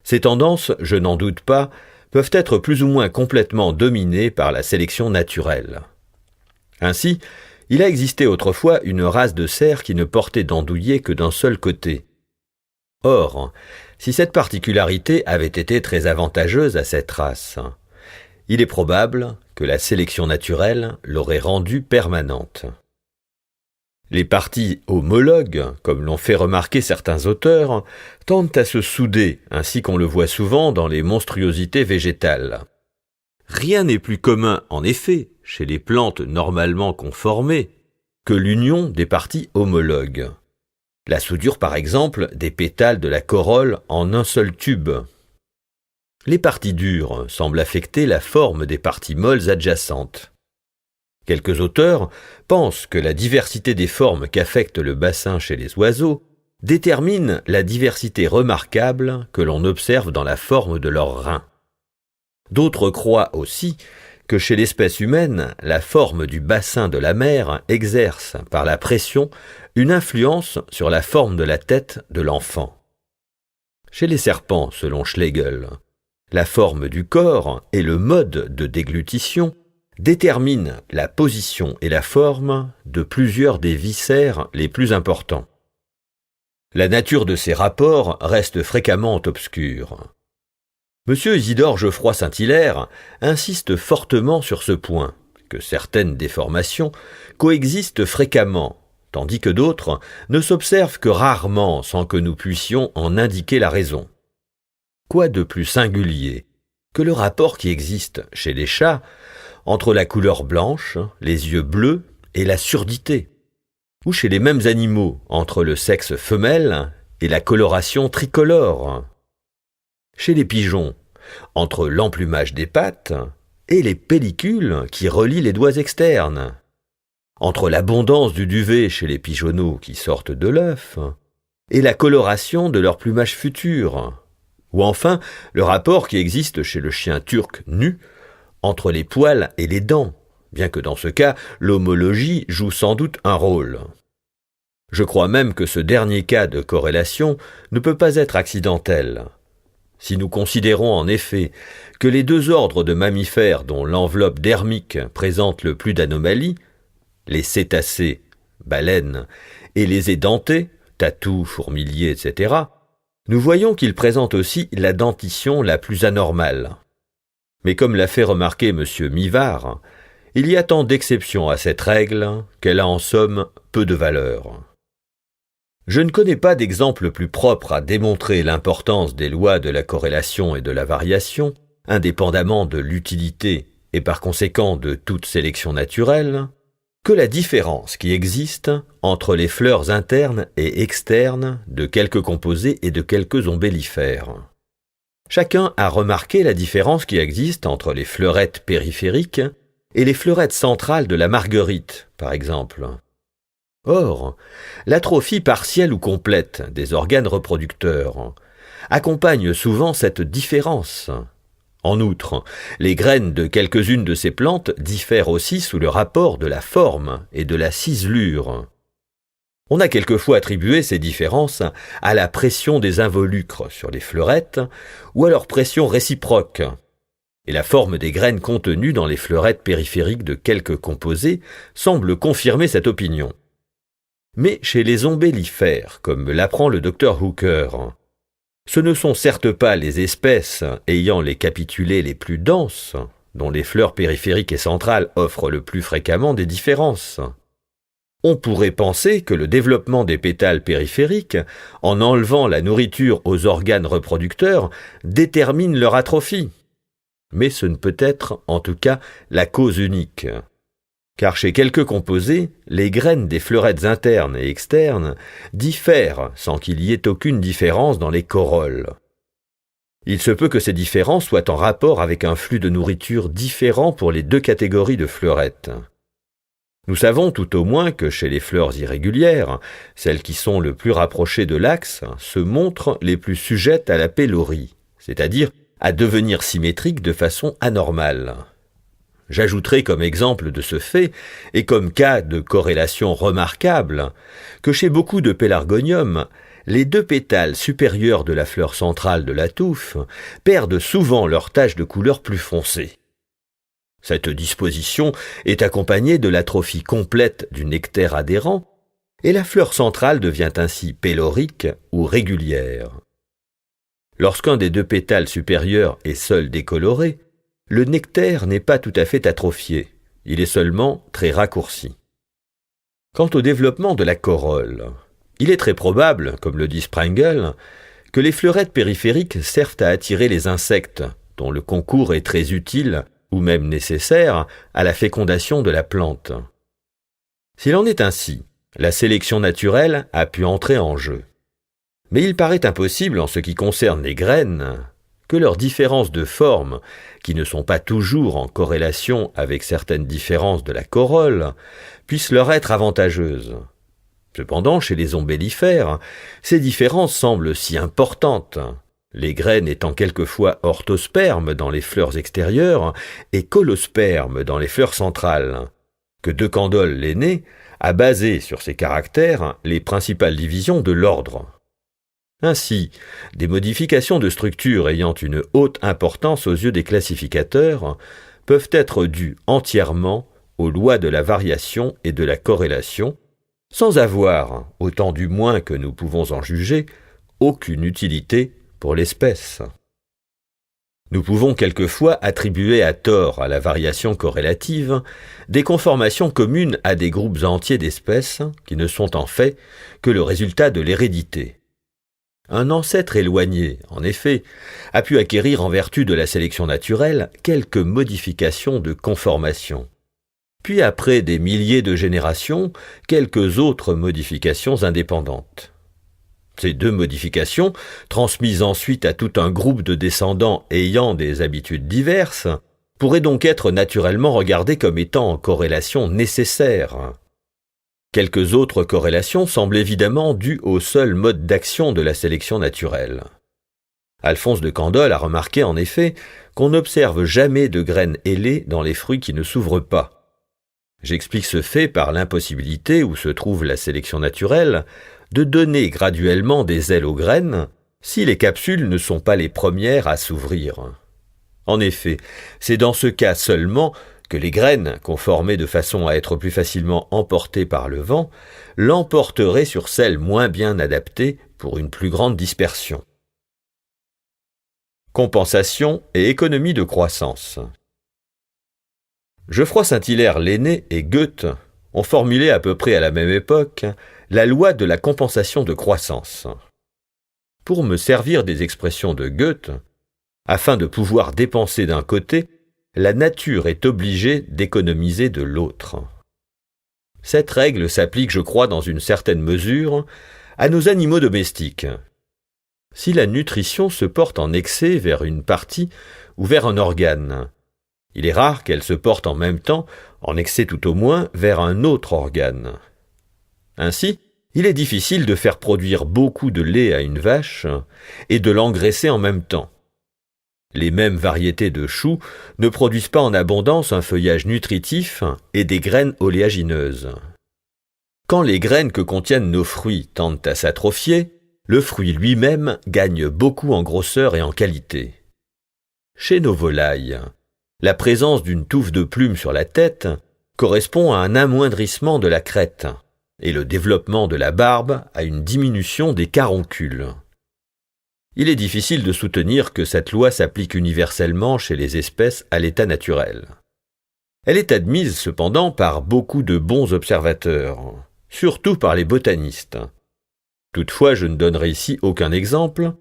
Ces tendances, je n'en doute pas, peuvent être plus ou moins complètement dominées par la sélection naturelle. Ainsi, il a existé autrefois une race de cerfs qui ne portait d'andouiller que d'un seul côté. Or, si cette particularité avait été très avantageuse à cette race, il est probable que la sélection naturelle l'aurait rendue permanente. Les parties homologues, comme l'ont fait remarquer certains auteurs, tendent à se souder, ainsi qu'on le voit souvent dans les monstruosités végétales. Rien n'est plus commun, en effet, chez les plantes normalement conformées, que l'union des parties homologues. La soudure, par exemple, des pétales de la corolle en un seul tube. Les parties dures semblent affecter la forme des parties molles adjacentes. Quelques auteurs pensent que la diversité des formes qu'affecte le bassin chez les oiseaux détermine la diversité remarquable que l'on observe dans la forme de leurs reins. D'autres croient aussi que chez l'espèce humaine, la forme du bassin de la mer exerce, par la pression, une influence sur la forme de la tête de l'enfant. Chez les serpents, selon Schlegel, la forme du corps et le mode de déglutition déterminent la position et la forme de plusieurs des viscères les plus importants. La nature de ces rapports reste fréquemment obscure. M. Isidore Geoffroy Saint-Hilaire insiste fortement sur ce point, que certaines déformations coexistent fréquemment, tandis que d'autres ne s'observent que rarement sans que nous puissions en indiquer la raison. Quoi de plus singulier que le rapport qui existe chez les chats entre la couleur blanche, les yeux bleus et la surdité, ou chez les mêmes animaux entre le sexe femelle et la coloration tricolore, chez les pigeons entre l'emplumage des pattes et les pellicules qui relient les doigts externes, entre l'abondance du duvet chez les pigeonneaux qui sortent de l'œuf et la coloration de leur plumage futur, ou enfin le rapport qui existe chez le chien turc nu entre les poils et les dents, bien que dans ce cas l'homologie joue sans doute un rôle. Je crois même que ce dernier cas de corrélation ne peut pas être accidentel. Si nous considérons en effet que les deux ordres de mammifères dont l'enveloppe dermique présente le plus d'anomalies, les cétacés, baleines, et les édentés, tatous, fourmiliers, etc., nous voyons qu'ils présentent aussi la dentition la plus anormale. Mais comme l'a fait remarquer M. Mivart, il y a tant d'exceptions à cette règle qu'elle a en somme peu de valeur. Je ne connais pas d'exemple plus propre à démontrer l'importance des lois de la corrélation et de la variation, indépendamment de l'utilité et par conséquent de toute sélection naturelle, que la différence qui existe entre les fleurs internes et externes de quelques composés et de quelques ombellifères. Chacun a remarqué la différence qui existe entre les fleurettes périphériques et les fleurettes centrales de la marguerite, par exemple. Or, l'atrophie partielle ou complète des organes reproducteurs accompagne souvent cette différence. En outre, les graines de quelques-unes de ces plantes diffèrent aussi sous le rapport de la forme et de la ciselure. On a quelquefois attribué ces différences à la pression des involucres sur les fleurettes ou à leur pression réciproque. Et la forme des graines contenues dans les fleurettes périphériques de quelques composés semble confirmer cette opinion. Mais chez les ombellifères, comme l'apprend le docteur Hooker, Ce ne sont certes pas les espèces ayant les capitulés les plus denses, dont les fleurs périphériques et centrales offrent le plus fréquemment des différences. On pourrait penser que le développement des pétales périphériques, en enlevant la nourriture aux organes reproducteurs, détermine leur atrophie. Mais ce ne peut être, en tout cas, la cause unique. Car chez quelques composés, les graines des fleurettes internes et externes diffèrent sans qu'il y ait aucune différence dans les corolles. Il se peut que ces différences soient en rapport avec un flux de nourriture différent pour les deux catégories de fleurettes. Nous savons tout au moins que chez les fleurs irrégulières, celles qui sont le plus rapprochées de l'axe se montrent les plus sujettes à la pélorie, c'est-à-dire à devenir symétriques de façon anormale. J'ajouterai comme exemple de ce fait, et comme cas de corrélation remarquable, que chez beaucoup de pélargoniums, les deux pétales supérieurs de la fleur centrale de la touffe perdent souvent leur tache de couleur plus foncée. Cette disposition est accompagnée de l'atrophie complète du nectaire adhérent, et la fleur centrale devient ainsi pélorique ou régulière. Lorsqu'un des deux pétales supérieurs est seul décoloré, le nectaire n'est pas tout à fait atrophié, il est seulement très raccourci. Quant au développement de la corolle, il est très probable, comme le dit Sprengel, que les fleurettes périphériques servent à attirer les insectes, dont le concours est très utile, ou même nécessaire, à la fécondation de la plante. S'il en est ainsi, la sélection naturelle a pu entrer en jeu. Mais il paraît impossible en ce qui concerne les graines, que leurs différences de forme, qui ne sont pas toujours en corrélation avec certaines différences de la corolle, puissent leur être avantageuses. Cependant, chez les ombellifères, ces différences semblent si importantes, les graines étant quelquefois orthospermes dans les fleurs extérieures et colospermes dans les fleurs centrales, que De Candolle l'aîné a basé sur ces caractères les principales divisions de l'ordre. Ainsi, des modifications de structure ayant une haute importance aux yeux des classificateurs peuvent être dues entièrement aux lois de la variation et de la corrélation, sans avoir, autant du moins que nous pouvons en juger, aucune utilité pour l'espèce. Nous pouvons quelquefois attribuer à tort à la variation corrélative des conformations communes à des groupes entiers d'espèces qui ne sont en fait que le résultat de l'hérédité. Un ancêtre éloigné, en effet, a pu acquérir en vertu de la sélection naturelle quelques modifications de conformation. Puis après des milliers de générations, quelques autres modifications indépendantes. Ces deux modifications, transmises ensuite à tout un groupe de descendants ayant des habitudes diverses, pourraient donc être naturellement regardées comme étant en corrélation nécessaire. Quelques autres corrélations semblent évidemment dues au seul mode d'action de la sélection naturelle. Alphonse de Candolle a remarqué en effet qu'on n'observe jamais de graines ailées dans les fruits qui ne s'ouvrent pas. J'explique ce fait par l'impossibilité où se trouve la sélection naturelle de donner graduellement des ailes aux graines si les capsules ne sont pas les premières à s'ouvrir. En effet, c'est dans ce cas seulement que les graines, conformées de façon à être plus facilement emportées par le vent, l'emporteraient sur celles moins bien adaptées pour une plus grande dispersion. Compensation et économie de croissance. Geoffroy Saint-Hilaire l'aîné et Goethe ont formulé à peu près à la même époque la loi de la compensation de croissance. Pour me servir des expressions de Goethe, afin de pouvoir dépenser d'un côté, la nature est obligée d'économiser de l'autre. Cette règle s'applique, je crois, dans une certaine mesure, à nos animaux domestiques. Si la nutrition se porte en excès vers une partie ou vers un organe, il est rare qu'elle se porte en même temps, en excès tout au moins, vers un autre organe. Ainsi, il est difficile de faire produire beaucoup de lait à une vache et de l'engraisser en même temps. Les mêmes variétés de choux ne produisent pas en abondance un feuillage nutritif et des graines oléagineuses. Quand les graines que contiennent nos fruits tendent à s'atrophier, le fruit lui-même gagne beaucoup en grosseur et en qualité. Chez nos volailles, la présence d'une touffe de plumes sur la tête correspond à un amoindrissement de la crête et le développement de la barbe à une diminution des caroncules. il est difficile de soutenir que cette loi s'applique universellement chez les espèces à l'état naturel. Elle est admise cependant par beaucoup de bons observateurs, surtout par les botanistes. Toutefois, je ne donnerai ici aucun exemple,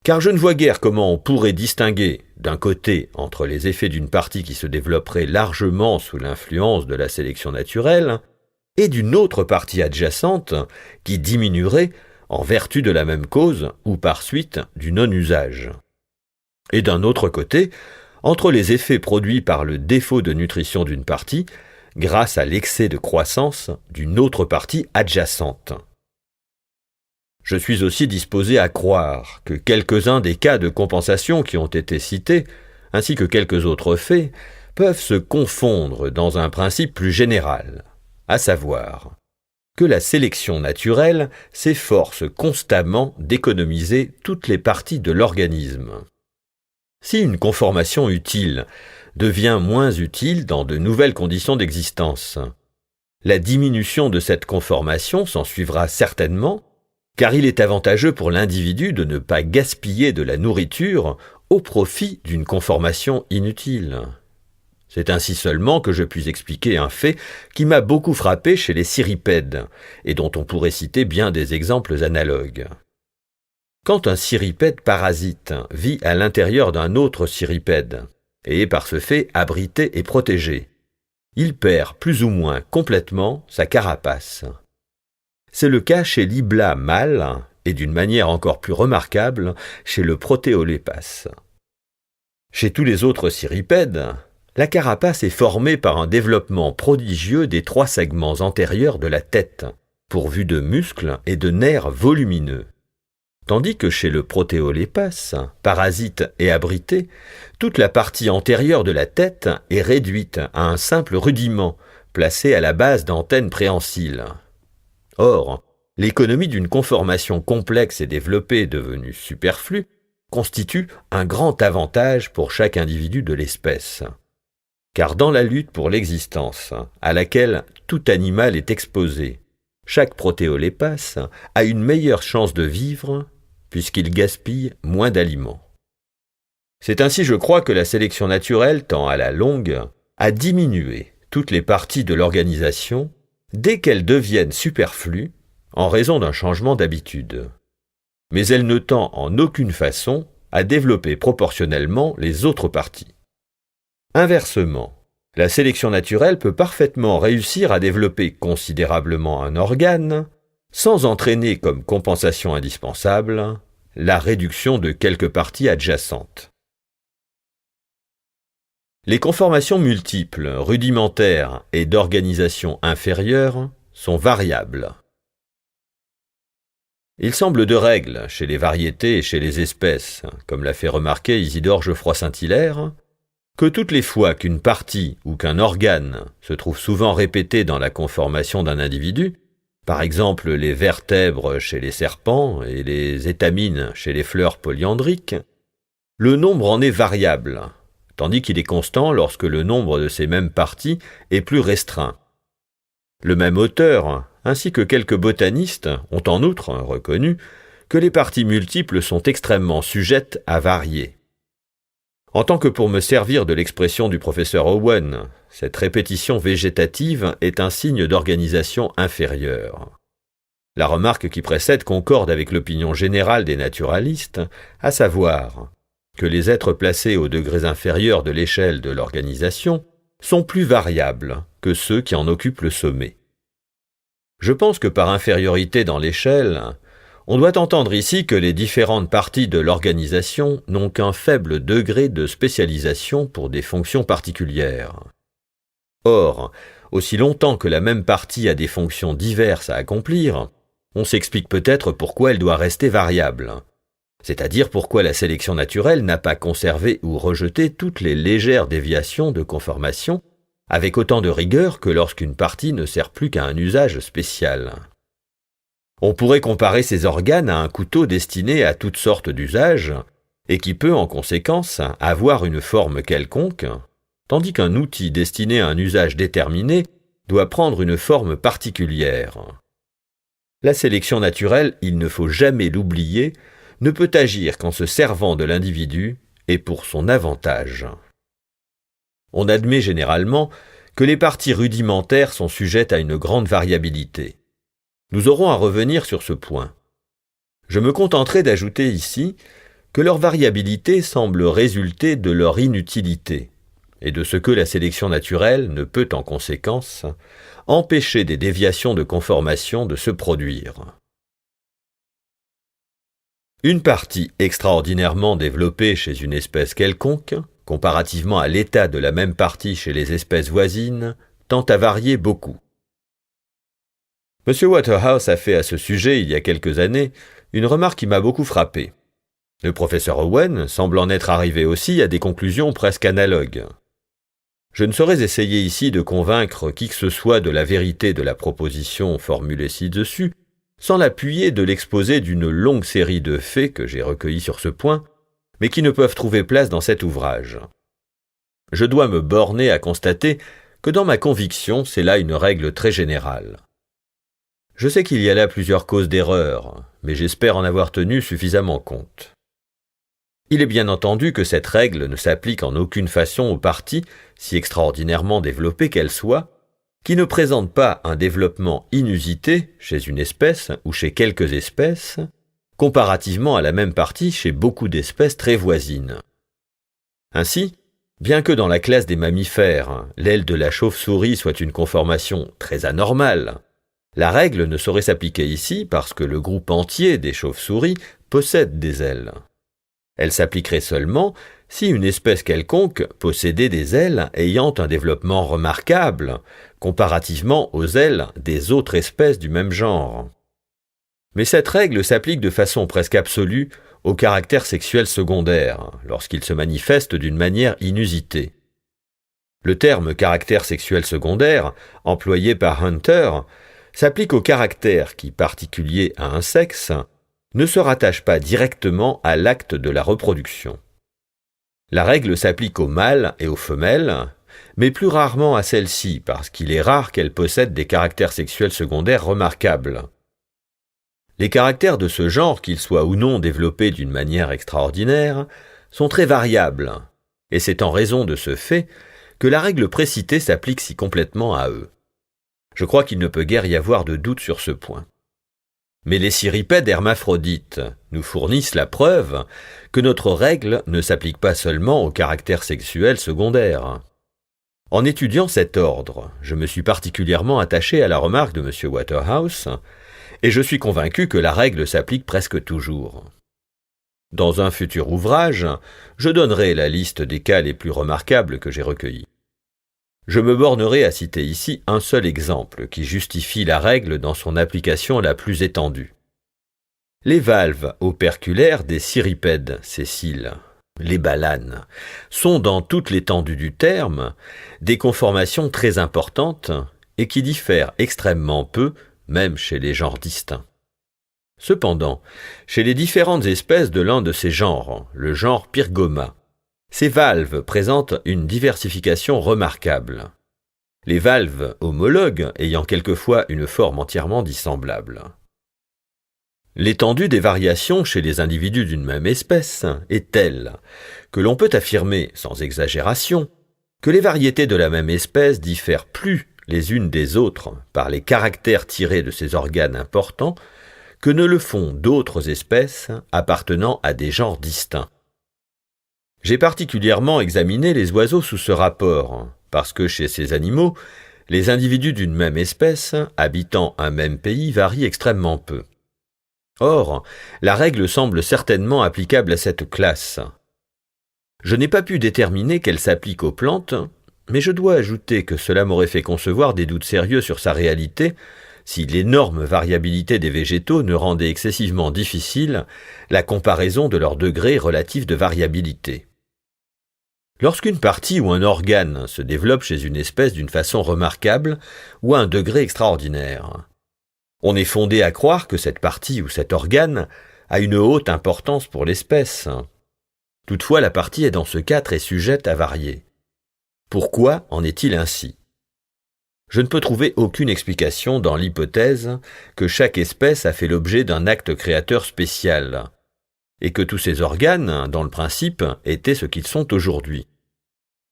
car je ne vois guère comment on pourrait distinguer, d'un côté, entre les effets d'une partie qui se développerait largement sous l'influence de la sélection naturelle, et d'une autre partie adjacente qui diminuerait en vertu de la même cause ou par suite du non-usage. Et d'un autre côté, entre les effets produits par le défaut de nutrition d'une partie, grâce à l'excès de croissance d'une autre partie adjacente. Je suis aussi disposé à croire que quelques-uns des cas de compensation qui ont été cités, ainsi que quelques autres faits, peuvent se confondre dans un principe plus général, à savoir que la sélection naturelle s'efforce constamment d'économiser toutes les parties de l'organisme. Si une conformation utile devient moins utile dans de nouvelles conditions d'existence, la diminution de cette conformation s'ensuivra certainement, car il est avantageux pour l'individu de ne pas gaspiller de la nourriture au profit d'une conformation inutile. C'est ainsi seulement que je puis expliquer un fait qui m'a beaucoup frappé chez les cirripèdes, et dont on pourrait citer bien des exemples analogues. Quand un cirripède parasite vit à l'intérieur d'un autre cirripède, et est par ce fait abrité et protégé, il perd plus ou moins complètement sa carapace. C'est le cas chez l'Hybla mâle, et d'une manière encore plus remarquable chez le Proteolépas. Chez tous les autres cirripèdes, la carapace est formée par un développement prodigieux des 3 segments antérieurs de la tête, pourvus de muscles et de nerfs volumineux. Tandis que chez le Proteolépas, parasite et abrité, toute la partie antérieure de la tête est réduite à un simple rudiment, placé à la base d'antennes préhensiles. Or, l'économie d'une conformation complexe et développée devenue superflue constitue un grand avantage pour chaque individu de l'espèce. Car dans la lutte pour l'existence, à laquelle tout animal est exposé, chaque protéolépas a une meilleure chance de vivre puisqu'il gaspille moins d'aliments. C'est ainsi, je crois, que la sélection naturelle tend à la longue à diminuer toutes les parties de l'organisation dès qu'elles deviennent superflues en raison d'un changement d'habitude. Mais elle ne tend en aucune façon à développer proportionnellement les autres parties. Inversement, la sélection naturelle peut parfaitement réussir à développer considérablement un organe sans entraîner comme compensation indispensable la réduction de quelques parties adjacentes. Les conformations multiples, rudimentaires et d'organisation inférieure sont variables. Il semble de règle, chez les variétés et chez les espèces, comme l'a fait remarquer Isidore Geoffroy-Saint-Hilaire, que toutes les fois qu'une partie ou qu'un organe se trouve souvent répété dans la conformation d'un individu, par exemple les vertèbres chez les serpents et les étamines chez les fleurs polyandriques, le nombre en est variable, tandis qu'il est constant lorsque le nombre de ces mêmes parties est plus restreint. Le même auteur, ainsi que quelques botanistes, ont en outre reconnu que les parties multiples sont extrêmement sujettes à varier. En tant que pour me servir de l'expression du professeur Owen, cette répétition végétative est un signe d'organisation inférieure. La remarque qui précède concorde avec l'opinion générale des naturalistes, à savoir que les êtres placés aux degrés inférieurs de l'échelle de l'organisation sont plus variables que ceux qui en occupent le sommet. Je pense que par infériorité dans l'échelle, on doit entendre ici que les différentes parties de l'organisation n'ont qu'un faible degré de spécialisation pour des fonctions particulières. Or, aussi longtemps que la même partie a des fonctions diverses à accomplir, on s'explique peut-être pourquoi elle doit rester variable, c'est-à-dire pourquoi la sélection naturelle n'a pas conservé ou rejeté toutes les légères déviations de conformation avec autant de rigueur que lorsqu'une partie ne sert plus qu'à un usage spécial. On pourrait comparer ces organes à un couteau destiné à toutes sortes d'usages et qui peut en conséquence avoir une forme quelconque, tandis qu'un outil destiné à un usage déterminé doit prendre une forme particulière. La sélection naturelle, il ne faut jamais l'oublier, ne peut agir qu'en se servant de l'individu et pour son avantage. On admet généralement que les parties rudimentaires sont sujettes à une grande variabilité. Nous aurons à revenir sur ce point. Je me contenterai d'ajouter ici que leur variabilité semble résulter de leur inutilité et de ce que la sélection naturelle ne peut en conséquence empêcher des déviations de conformation de se produire. Une partie extraordinairement développée chez une espèce quelconque, comparativement à l'état de la même partie chez les espèces voisines, tend à varier beaucoup. M. Waterhouse a fait à ce sujet, il y a quelques années, une remarque qui m'a beaucoup frappé. Le professeur Owen semble en être arrivé aussi à des conclusions presque analogues. Je ne saurais essayer ici de convaincre qui que ce soit de la vérité de la proposition formulée ci-dessus, sans l'appuyer de l'exposé d'une longue série de faits que j'ai recueillis sur ce point, mais qui ne peuvent trouver place dans cet ouvrage. Je dois me borner à constater que dans ma conviction, c'est là une règle très générale. Je sais qu'il y a là plusieurs causes d'erreur, mais j'espère en avoir tenu suffisamment compte. Il est bien entendu que cette règle ne s'applique en aucune façon aux parties, si extraordinairement développées qu'elles soient, qui ne présentent pas un développement inusité chez une espèce ou chez quelques espèces, comparativement à la même partie chez beaucoup d'espèces très voisines. Ainsi, bien que dans la classe des mammifères, l'aile de la chauve-souris soit une conformation très anormale, la règle ne saurait s'appliquer ici parce que le groupe entier des chauves-souris possède des ailes. Elle s'appliquerait seulement si une espèce quelconque possédait des ailes ayant un développement remarquable comparativement aux ailes des autres espèces du même genre. Mais cette règle s'applique de façon presque absolue au caractère sexuel secondaire, lorsqu'il se manifeste d'une manière inusitée. Le terme caractère sexuel secondaire, employé par Hunter, s'applique au caractère qui, particulier à un sexe, ne se rattache pas directement à l'acte de la reproduction. La règle s'applique aux mâles et aux femelles, mais plus rarement à celles-ci parce qu'il est rare qu'elles possèdent des caractères sexuels secondaires remarquables. Les caractères de ce genre, qu'ils soient ou non développés d'une manière extraordinaire, sont très variables, et c'est en raison de ce fait que la règle précitée s'applique si complètement à eux. Je crois qu'il ne peut guère y avoir de doute sur ce point. Mais les cirripèdes hermaphrodites nous fournissent la preuve que notre règle ne s'applique pas seulement au caractère sexuel secondaire. En étudiant cet ordre, je me suis particulièrement attaché à la remarque de M. Waterhouse, et je suis convaincu que la règle s'applique presque toujours. Dans un futur ouvrage, je donnerai la liste des cas les plus remarquables que j'ai recueillis. Je me bornerai à citer ici un seul exemple qui justifie la règle dans son application la plus étendue. Les valves operculaires des cirripèdes sessiles, les balanes, sont dans toute l'étendue du terme des conformations très importantes et qui diffèrent extrêmement peu, même chez les genres distincts. Cependant, chez les différentes espèces de l'un de ces genres, le genre Pyrgoma, ces valves présentent une diversification remarquable. Les valves homologues ayant quelquefois une forme entièrement dissemblable. L'étendue des variations chez les individus d'une même espèce est telle que l'on peut affirmer, sans exagération, que les variétés de la même espèce diffèrent plus les unes des autres par les caractères tirés de ces organes importants que ne le font d'autres espèces appartenant à des genres distincts. J'ai particulièrement examiné les oiseaux sous ce rapport, parce que chez ces animaux, les individus d'une même espèce, habitant un même pays, varient extrêmement peu. Or, la règle semble certainement applicable à cette classe. Je n'ai pas pu déterminer qu'elle s'applique aux plantes, mais je dois ajouter que cela m'aurait fait concevoir des doutes sérieux sur sa réalité, si l'énorme variabilité des végétaux ne rendait excessivement difficile la comparaison de leur degré relatif de variabilité. Lorsqu'une partie ou un organe se développe chez une espèce d'une façon remarquable ou à un degré extraordinaire, on est fondé à croire que cette partie ou cet organe a une haute importance pour l'espèce. Toutefois, la partie est dans ce cas très sujette à varier. Pourquoi en est-il ainsi ? Je ne peux trouver aucune explication dans l'hypothèse que chaque espèce a fait l'objet d'un acte créateur spécial, et que tous ces organes, dans le principe, étaient ce qu'ils sont aujourd'hui.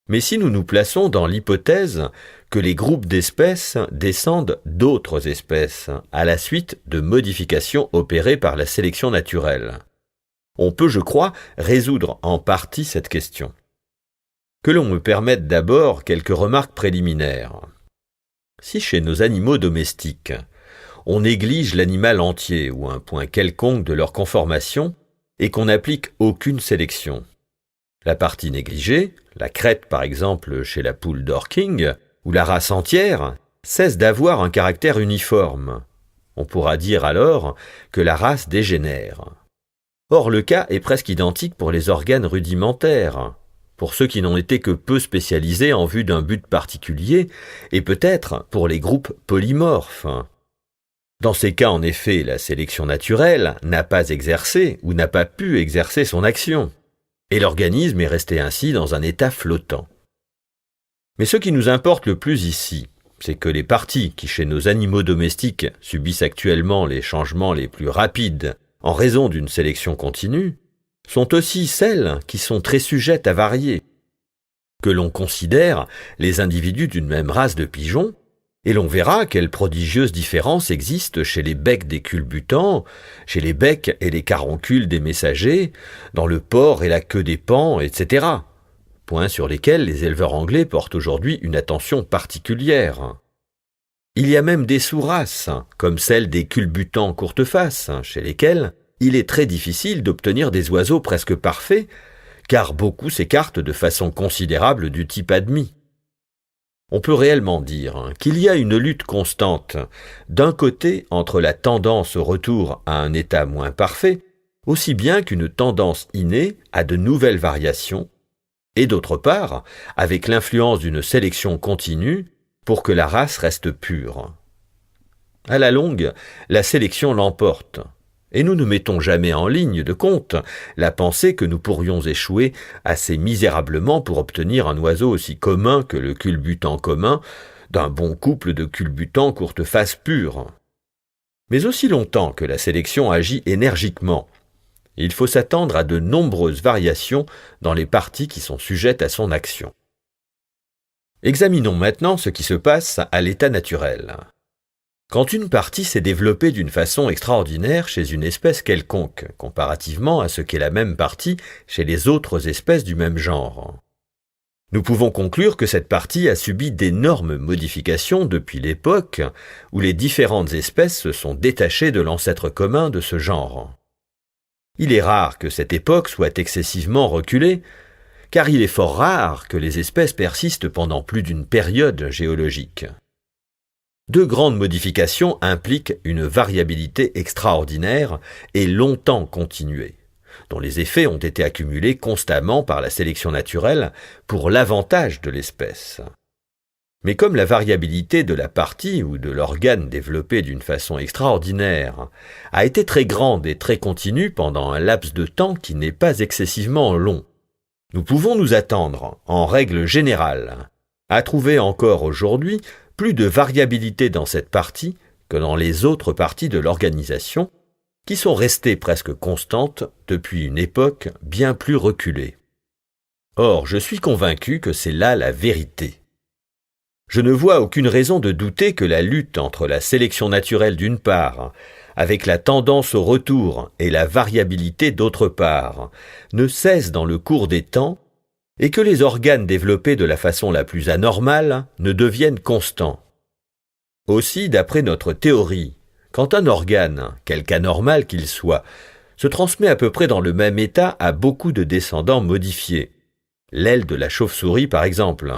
Mais si nous nous plaçons dans l'hypothèse que les groupes d'espèces descendent d'autres espèces à la suite de modifications opérées par la sélection naturelle, on peut, je crois, résoudre en partie cette question. Que l'on me permette d'abord quelques remarques préliminaires. Si chez nos animaux domestiques, on néglige l'animal entier ou un point quelconque de leur conformation et qu'on n'applique aucune sélection, la partie négligée, la crête par exemple chez la poule Dorking, ou la race entière, cesse d'avoir un caractère uniforme. On pourra dire alors que la race dégénère. Or le cas est presque identique pour les organes rudimentaires, pour ceux qui n'ont été que peu spécialisés en vue d'un but particulier, et peut-être pour les groupes polymorphes. Dans ces cas, en effet, la sélection naturelle n'a pas exercé ou n'a pas pu exercer son action, et l'organisme est resté ainsi dans un état flottant. Mais ce qui nous importe le plus ici, c'est que les parties qui, chez nos animaux domestiques, subissent actuellement les changements les plus rapides en raison d'une sélection continue, sont aussi celles qui sont très sujettes à varier. Que l'on considère les individus d'une même race de pigeons, et l'on verra quelle prodigieuse différence existe chez les becs des culbutants, chez les becs et les caroncules des messagers, dans le port et la queue des paons, etc. Points sur lesquels les éleveurs anglais portent aujourd'hui une attention particulière. Il y a même des sous-races, comme celle des culbutants courteface, chez lesquels il est très difficile d'obtenir des oiseaux presque parfaits, car beaucoup s'écartent de façon considérable du type admis. On peut réellement dire qu'il y a une lutte constante, d'un côté entre la tendance au retour à un état moins parfait, aussi bien qu'une tendance innée à de nouvelles variations, et d'autre part, avec l'influence d'une sélection continue pour que la race reste pure. À la longue, la sélection l'emporte, et nous ne mettons jamais en ligne de compte la pensée que nous pourrions échouer assez misérablement pour obtenir un oiseau aussi commun que le culbutant commun d'un bon couple de culbutants courteface purs. Mais aussi longtemps que la sélection agit énergiquement, il faut s'attendre à de nombreuses variations dans les parties qui sont sujettes à son action. Examinons maintenant ce qui se passe à l'état naturel. Quand une partie s'est développée d'une façon extraordinaire chez une espèce quelconque, comparativement à ce qu'est la même partie chez les autres espèces du même genre, nous pouvons conclure que cette partie a subi d'énormes modifications depuis l'époque où les différentes espèces se sont détachées de l'ancêtre commun de ce genre. Il est rare que cette époque soit excessivement reculée, car il est fort rare que les espèces persistent pendant plus d'une période géologique. Deux grandes modifications impliquent une variabilité extraordinaire et longtemps continuée, dont les effets ont été accumulés constamment par la sélection naturelle pour l'avantage de l'espèce. Mais comme la variabilité de la partie ou de l'organe développé d'une façon extraordinaire a été très grande et très continue pendant un laps de temps qui n'est pas excessivement long, nous pouvons nous attendre, en règle générale, à trouver encore aujourd'hui plus de variabilité dans cette partie que dans les autres parties de l'organisation, qui sont restées presque constantes depuis une époque bien plus reculée. Or, je suis convaincu que c'est là la vérité. Je ne vois aucune raison de douter que la lutte entre la sélection naturelle d'une part, avec la tendance au retour et la variabilité d'autre part, ne cesse dans le cours des temps, et que les organes développés de la façon la plus anormale ne deviennent constants. Aussi, d'après notre théorie, quand un organe, quelque anormal qu'il soit, se transmet à peu près dans le même état à beaucoup de descendants modifiés, l'aile de la chauve-souris par exemple,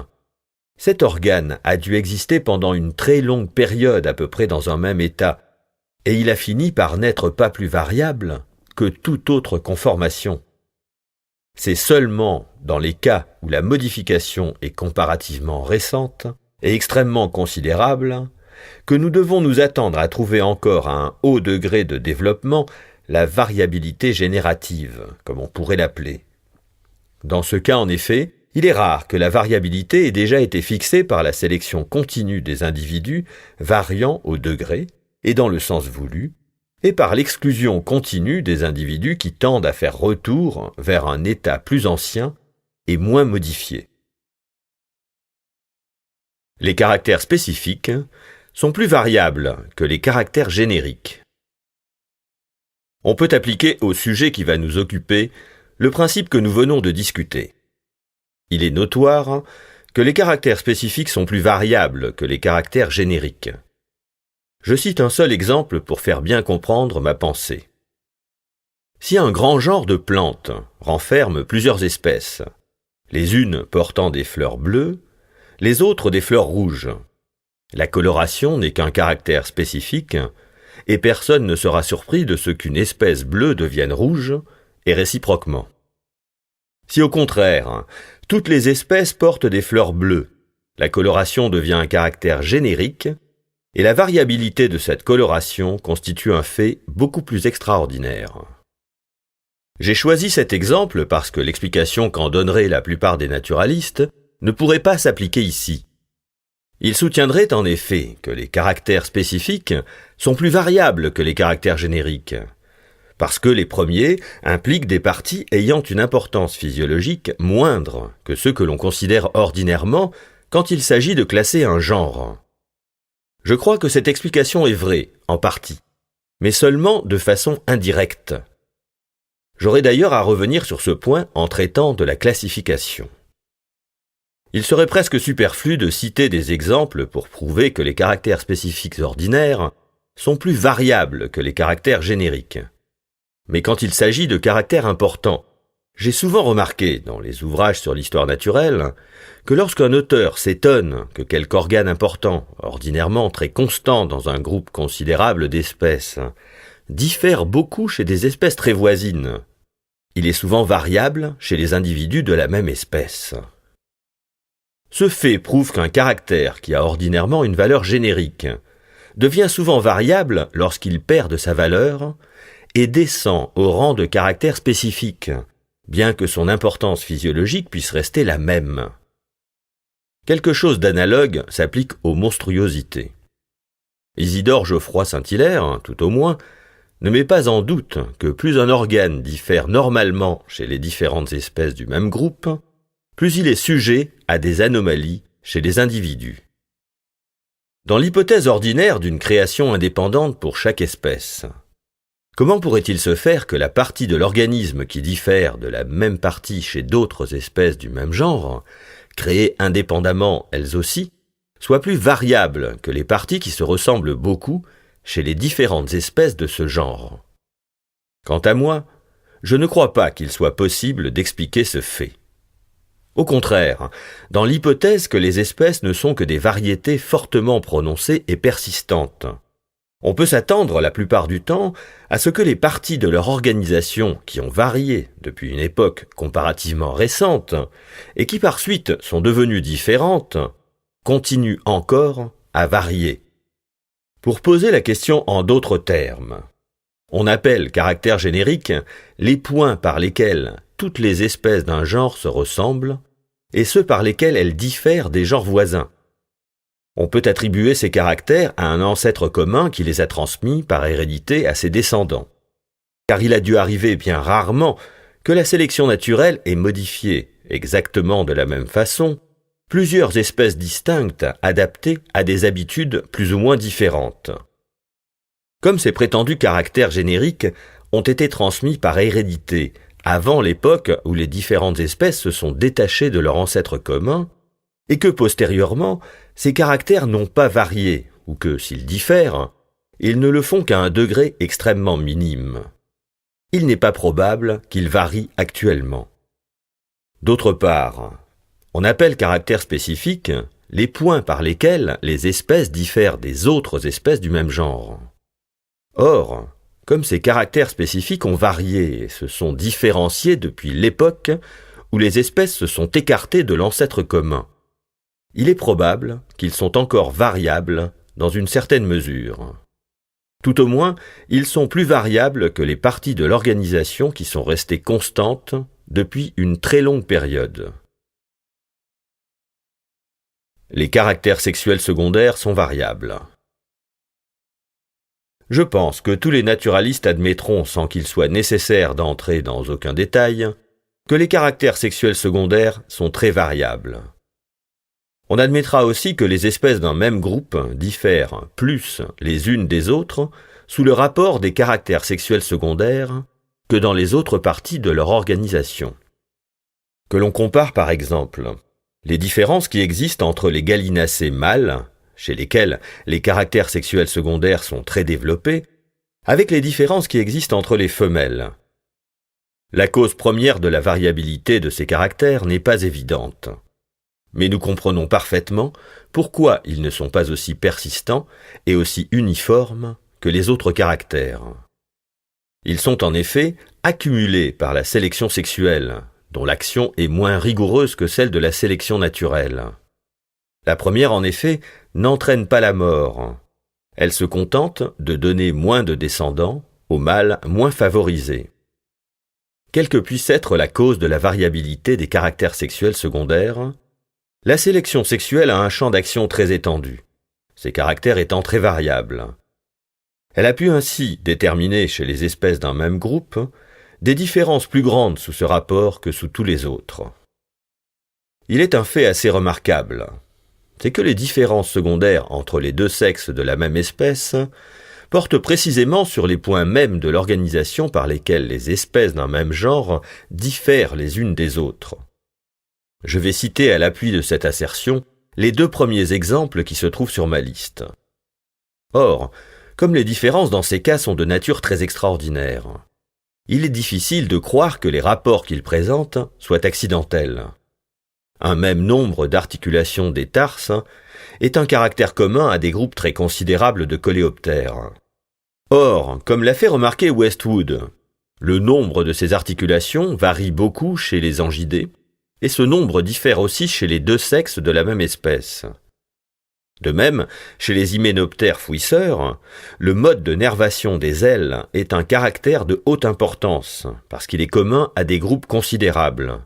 cet organe a dû exister pendant une très longue période à peu près dans un même état, et il a fini par n'être pas plus variable que toute autre conformation. C'est seulement dans les cas où la modification est comparativement récente et extrêmement considérable que nous devons nous attendre à trouver encore à un haut degré de développement la variabilité générative, comme on pourrait l'appeler. Dans ce cas, en effet, il est rare que la variabilité ait déjà été fixée par la sélection continue des individus variant au degré et dans le sens voulu, et par l'exclusion continue des individus qui tendent à faire retour vers un état plus ancien et moins modifié. Les caractères spécifiques sont plus variables que les caractères génériques. On peut appliquer au sujet qui va nous occuper le principe que nous venons de discuter. Il est notoire que les caractères spécifiques sont plus variables que les caractères génériques. Je cite un seul exemple pour faire bien comprendre ma pensée. Si un grand genre de plantes renferme plusieurs espèces, les unes portant des fleurs bleues, les autres des fleurs rouges, la coloration n'est qu'un caractère spécifique et personne ne sera surpris de ce qu'une espèce bleue devienne rouge et réciproquement. Si au contraire, toutes les espèces portent des fleurs bleues, la coloration devient un caractère générique et la variabilité de cette coloration constitue un fait beaucoup plus extraordinaire. J'ai choisi cet exemple parce que l'explication qu'en donneraient la plupart des naturalistes ne pourrait pas s'appliquer ici. Ils soutiendraient en effet que les caractères spécifiques sont plus variables que les caractères génériques, parce que les premiers impliquent des parties ayant une importance physiologique moindre que ceux que l'on considère ordinairement quand il s'agit de classer un genre. Je crois que cette explication est vraie, en partie, mais seulement de façon indirecte. J'aurai d'ailleurs à revenir sur ce point en traitant de la classification. Il serait presque superflu de citer des exemples pour prouver que les caractères spécifiques ordinaires sont plus variables que les caractères génériques. Mais quand il s'agit de caractères importants, j'ai souvent remarqué dans les ouvrages sur l'histoire naturelle que lorsqu'un auteur s'étonne que quelque organe important, ordinairement très constant dans un groupe considérable d'espèces, diffère beaucoup chez des espèces très voisines, il est souvent variable chez les individus de la même espèce. Ce fait prouve qu'un caractère qui a ordinairement une valeur générique devient souvent variable lorsqu'il perd de sa valeur et descend au rang de caractère spécifique, bien que son importance physiologique puisse rester la même. Quelque chose d'analogue s'applique aux monstruosités. Isidore Geoffroy Saint-Hilaire, tout au moins, ne met pas en doute que plus un organe diffère normalement chez les différentes espèces du même groupe, plus il est sujet à des anomalies chez les individus. Dans l'hypothèse ordinaire d'une création indépendante pour chaque espèce, comment pourrait-il se faire que la partie de l'organisme qui diffère de la même partie chez d'autres espèces du même genre, créées indépendamment elles aussi, soit plus variable que les parties qui se ressemblent beaucoup chez les différentes espèces de ce genre? Quant à moi, je ne crois pas qu'il soit possible d'expliquer ce fait. Au contraire, dans l'hypothèse que les espèces ne sont que des variétés fortement prononcées et persistantes, on peut s'attendre la plupart du temps à ce que les parties de leur organisation qui ont varié depuis une époque comparativement récente et qui par suite sont devenues différentes, continuent encore à varier. Pour poser la question en d'autres termes, on appelle caractères génériques les points par lesquels toutes les espèces d'un genre se ressemblent et ceux par lesquels elles diffèrent des genres voisins. On peut attribuer ces caractères à un ancêtre commun qui les a transmis par hérédité à ses descendants. Car il a dû arriver bien rarement que la sélection naturelle ait modifié, exactement de la même façon, plusieurs espèces distinctes adaptées à des habitudes plus ou moins différentes. Comme ces prétendus caractères génériques ont été transmis par hérédité avant l'époque où les différentes espèces se sont détachées de leur ancêtre commun, et que postérieurement, ces caractères n'ont pas varié, ou que, s'ils diffèrent, ils ne le font qu'à un degré extrêmement minime. Il n'est pas probable qu'ils varient actuellement. D'autre part, on appelle caractères spécifiques les points par lesquels les espèces diffèrent des autres espèces du même genre. Or, comme ces caractères spécifiques ont varié et se sont différenciés depuis l'époque où les espèces se sont écartées de l'ancêtre commun, il est probable qu'ils sont encore variables dans une certaine mesure. Tout au moins, ils sont plus variables que les parties de l'organisation qui sont restées constantes depuis une très longue période. Les caractères sexuels secondaires sont variables. Je pense que tous les naturalistes admettront, sans qu'il soit nécessaire d'entrer dans aucun détail, que les caractères sexuels secondaires sont très variables. On admettra aussi que les espèces d'un même groupe diffèrent plus les unes des autres sous le rapport des caractères sexuels secondaires que dans les autres parties de leur organisation. Que l'on compare par exemple les différences qui existent entre les gallinacés mâles, chez lesquels les caractères sexuels secondaires sont très développés, avec les différences qui existent entre les femelles. La cause première de la variabilité de ces caractères n'est pas évidente. Mais nous comprenons parfaitement pourquoi ils ne sont pas aussi persistants et aussi uniformes que les autres caractères. Ils sont en effet accumulés par la sélection sexuelle, dont l'action est moins rigoureuse que celle de la sélection naturelle. La première, en effet, n'entraîne pas la mort. Elle se contente de donner moins de descendants aux mâles moins favorisés. Quelle que puisse être la cause de la variabilité des caractères sexuels secondaires, la sélection sexuelle a un champ d'action très étendu, ces caractères étant très variables. Elle a pu ainsi déterminer chez les espèces d'un même groupe des différences plus grandes sous ce rapport que sous tous les autres. Il est un fait assez remarquable, c'est que les différences secondaires entre les deux sexes de la même espèce portent précisément sur les points mêmes de l'organisation par lesquels les espèces d'un même genre diffèrent les unes des autres. Je vais citer à l'appui de cette assertion les deux premiers exemples qui se trouvent sur ma liste. Or, comme les différences dans ces cas sont de nature très extraordinaire, il est difficile de croire que les rapports qu'ils présentent soient accidentels. Un même nombre d'articulations des tarses est un caractère commun à des groupes très considérables de coléoptères. Or, comme l'a fait remarquer Westwood, le nombre de ces articulations varie beaucoup chez les angidés, et ce nombre diffère aussi chez les deux sexes de la même espèce. De même, chez les hyménoptères fouisseurs, le mode de nervation des ailes est un caractère de haute importance, parce qu'il est commun à des groupes considérables.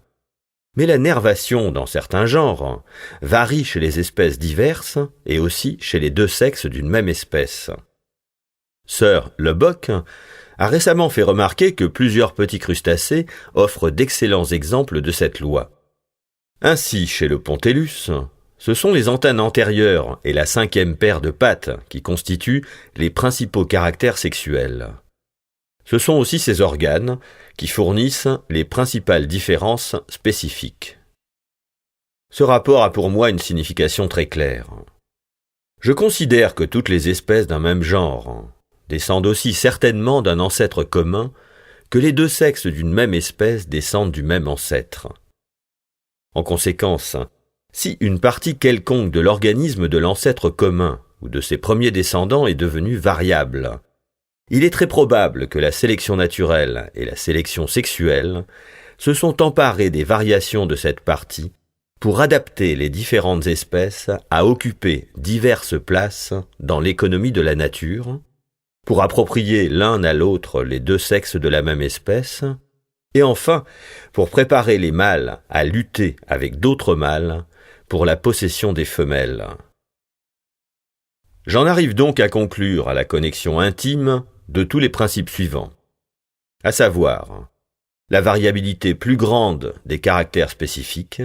Mais la nervation dans certains genres varie chez les espèces diverses et aussi chez les deux sexes d'une même espèce. Sir Lubbock a récemment fait remarquer que plusieurs petits crustacés offrent d'excellents exemples de cette loi. Ainsi, chez le Pontellus, ce sont les antennes antérieures et la cinquième paire de pattes qui constituent les principaux caractères sexuels. Ce sont aussi ces organes qui fournissent les principales différences spécifiques. Ce rapport a pour moi une signification très claire. Je considère que toutes les espèces d'un même genre descendent aussi certainement d'un ancêtre commun que les deux sexes d'une même espèce descendent du même ancêtre. En conséquence, si une partie quelconque de l'organisme de l'ancêtre commun ou de ses premiers descendants est devenue variable, il est très probable que la sélection naturelle et la sélection sexuelle se sont emparées des variations de cette partie pour adapter les différentes espèces à occuper diverses places dans l'économie de la nature, pour approprier l'un à l'autre les deux sexes de la même espèce, et enfin pour préparer les mâles à lutter avec d'autres mâles pour la possession des femelles. J'en arrive donc à conclure à la connexion intime de tous les principes suivants, à savoir la variabilité plus grande des caractères spécifiques,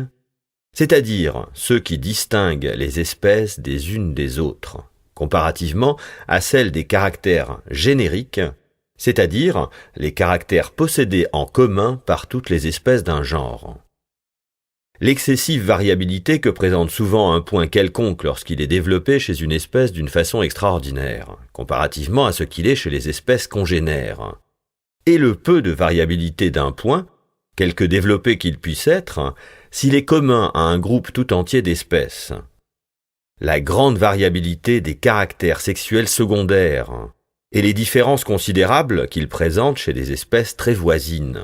c'est-à-dire ceux qui distinguent les espèces des unes des autres, comparativement à celle des caractères génériques, c'est-à-dire les caractères possédés en commun par toutes les espèces d'un genre. L'excessive variabilité que présente souvent un point quelconque lorsqu'il est développé chez une espèce d'une façon extraordinaire, comparativement à ce qu'il est chez les espèces congénères. Et le peu de variabilité d'un point, quelque développé qu'il puisse être, s'il est commun à un groupe tout entier d'espèces. La grande variabilité des caractères sexuels secondaires, et les différences considérables qu'il présente chez des espèces très voisines.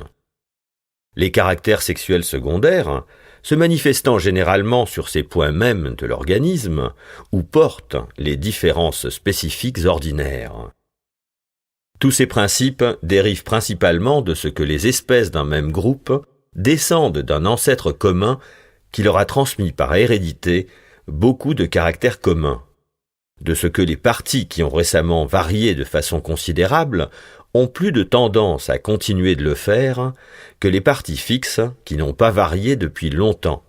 Les caractères sexuels secondaires, se manifestant généralement sur ces points mêmes de l'organisme, où portent les différences spécifiques ordinaires. Tous ces principes dérivent principalement de ce que les espèces d'un même groupe descendent d'un ancêtre commun qui leur a transmis par hérédité beaucoup de caractères communs. de ce que les parties qui ont récemment varié de façon considérable ont plus de tendance à continuer de le faire que les parties fixes qui n'ont pas varié depuis longtemps,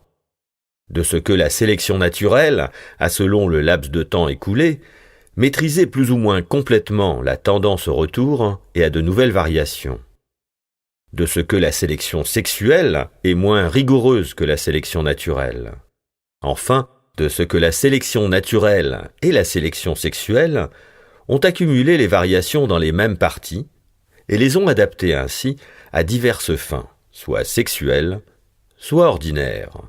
de ce que la sélection naturelle a, selon le laps de temps écoulé, maîtrisé plus ou moins complètement la tendance au retour et à de nouvelles variations, de ce que la sélection sexuelle est moins rigoureuse que la sélection naturelle, enfin, de ce que la sélection naturelle et la sélection sexuelle ont accumulé les variations dans les mêmes parties et les ont adaptées ainsi à diverses fins, soit sexuelles, soit ordinaires.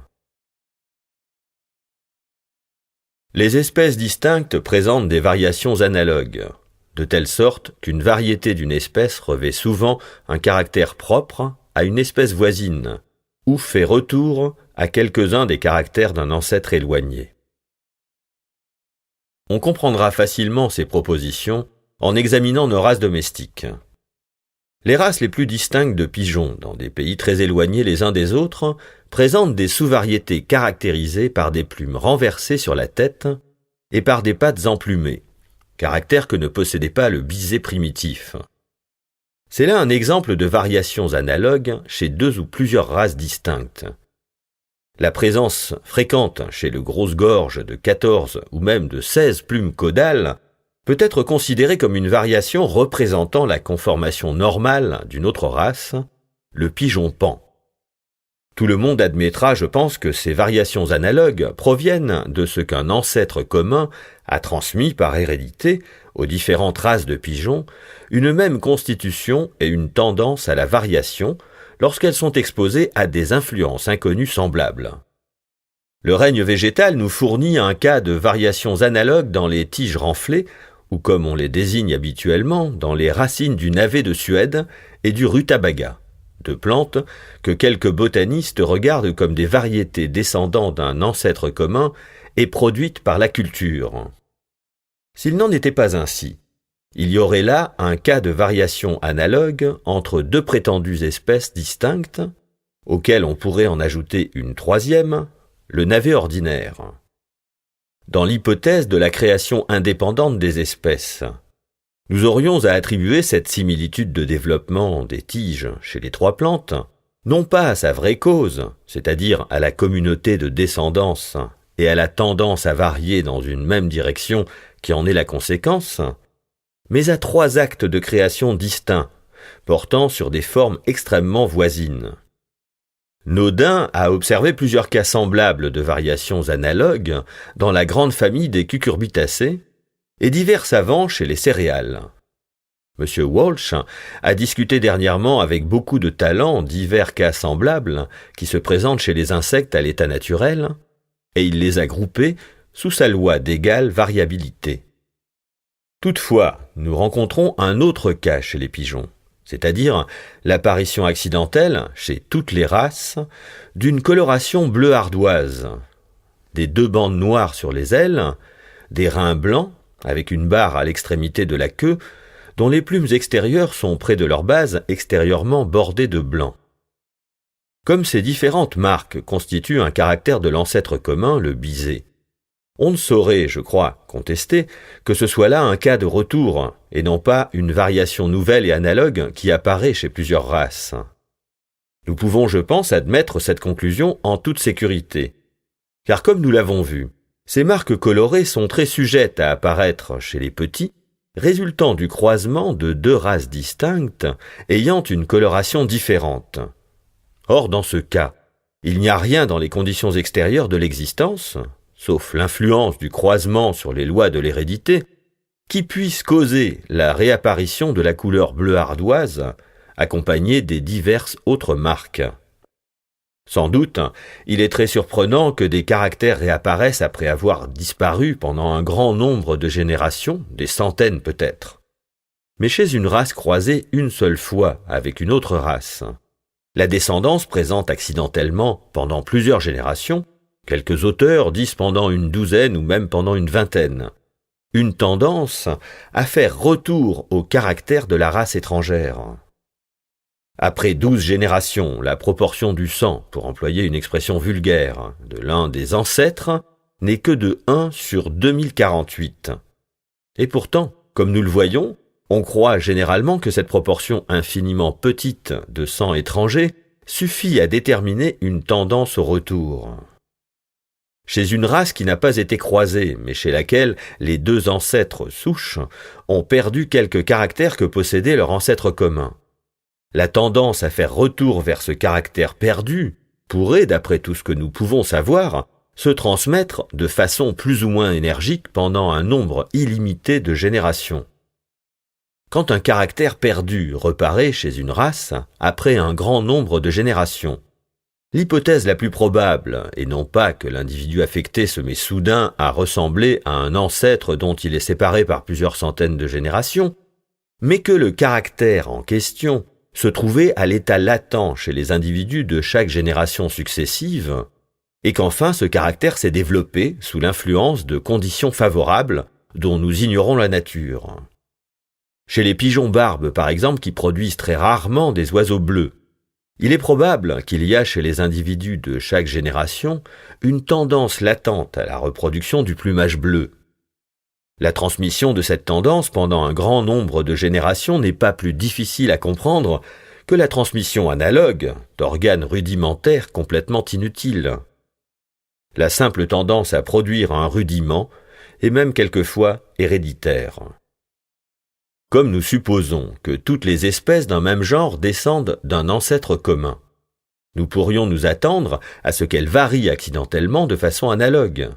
Les espèces distinctes présentent des variations analogues, de telle sorte qu'une variété d'une espèce revêt souvent un caractère propre à une espèce voisine, ou fait retour à quelques-uns des caractères d'un ancêtre éloigné. On comprendra facilement ces propositions en examinant nos races domestiques. Les races les plus distinctes de pigeons, dans des pays très éloignés les uns des autres, présentent des sous-variétés caractérisées par des plumes renversées sur la tête et par des pattes emplumées, caractère que ne possédait pas le bisé primitif. C'est là un exemple de variations analogues chez deux ou plusieurs races distinctes. La présence fréquente chez le grosse-gorge de 14 ou même de 16 plumes caudales peut être considérée comme une variation représentant la conformation normale d'une autre race, le pigeon paon. Tout le monde admettra, je pense, que ces variations analogues proviennent de ce qu'un ancêtre commun a transmis par hérédité aux différentes races de pigeons une même constitution et une tendance à la variation lorsqu'elles sont exposées à des influences inconnues semblables. Le règne végétal nous fournit un cas de variations analogues dans les tiges renflées, ou comme on les désigne habituellement, dans les racines du navet de Suède et du rutabaga, deux plantes que quelques botanistes regardent comme des variétés descendant d'un ancêtre commun et produites par la culture. S'il n'en était pas ainsi, il y aurait là un cas de variation analogue entre deux prétendues espèces distinctes, auxquelles on pourrait en ajouter une troisième, le navet ordinaire. Dans l'hypothèse de la création indépendante des espèces, nous aurions à attribuer cette similitude de développement des tiges chez les trois plantes, non pas à sa vraie cause, c'est-à-dire à la communauté de descendance et à la tendance à varier dans une même direction qui en est la conséquence, mais à trois actes de création distincts, portant sur des formes extrêmement voisines. Naudin a observé plusieurs cas semblables de variations analogues dans la grande famille des cucurbitacées et divers savants chez les céréales. M. Walsh a discuté dernièrement avec beaucoup de talent divers cas semblables qui se présentent chez les insectes à l'état naturel, et il les a groupés sous sa loi d'égale variabilité. Toutefois, nous rencontrons un autre cas chez les pigeons, c'est-à-dire l'apparition accidentelle, chez toutes les races, d'une coloration bleu ardoise, des deux bandes noires sur les ailes, des reins blancs, avec une barre à l'extrémité de la queue, dont les plumes extérieures sont près de leur base extérieurement bordées de blanc. Comme ces différentes marques constituent un caractère de l'ancêtre commun, le bisé, on ne saurait, je crois, contester que ce soit là un cas de retour, et non pas une variation nouvelle et analogue qui apparaît chez plusieurs races. Nous pouvons, je pense, admettre cette conclusion en toute sécurité, car comme nous l'avons vu, ces marques colorées sont très sujettes à apparaître chez les petits, résultant du croisement de deux races distinctes ayant une coloration différente. Or, dans ce cas, il n'y a rien dans les conditions extérieures de l'existence, sauf l'influence du croisement sur les lois de l'hérédité, qui puisse causer la réapparition de la couleur bleu ardoise, accompagnée des diverses autres marques. Sans doute, il est très surprenant que des caractères réapparaissent après avoir disparu pendant un grand nombre de générations, des centaines peut-être. Mais chez une race croisée une seule fois avec une autre race, la descendance présente accidentellement pendant plusieurs générations, quelques auteurs disent pendant une douzaine ou même pendant une vingtaine, une tendance à faire retour au caractère de la race étrangère. Après 12 générations, la proportion du sang, pour employer une expression vulgaire, de l'un des ancêtres n'est que de 1 sur 2048, Et pourtant, comme nous le voyons, on croit généralement que cette proportion infiniment petite de sang étranger suffit à déterminer une tendance au retour. Chez une race qui n'a pas été croisée, mais chez laquelle les deux ancêtres souches ont perdu quelques caractères que possédait leur ancêtre commun. La tendance à faire retour vers ce caractère perdu pourrait, d'après tout ce que nous pouvons savoir, se transmettre de façon plus ou moins énergique pendant un nombre illimité de générations. Quand un caractère perdu reparaît chez une race après un grand nombre de générations, l'hypothèse la plus probable, et non pas que l'individu affecté se met soudain à ressembler à un ancêtre dont il est séparé par plusieurs centaines de générations, mais que le caractère en question se trouvait à l'état latent chez les individus de chaque génération successive, et qu'enfin ce caractère s'est développé sous l'influence de conditions favorables dont nous ignorons la nature. Chez les pigeons-barbes, par exemple, qui produisent très rarement des oiseaux bleus, il est probable qu'il y a chez les individus de chaque génération une tendance latente à la reproduction du plumage bleu. La transmission de cette tendance pendant un grand nombre de générations n'est pas plus difficile à comprendre que la transmission analogue d'organes rudimentaires complètement inutiles. La simple tendance à produire un rudiment est même quelquefois héréditaire. Comme nous supposons que toutes les espèces d'un même genre descendent d'un ancêtre commun, nous pourrions nous attendre à ce qu'elles varient accidentellement de façon analogue,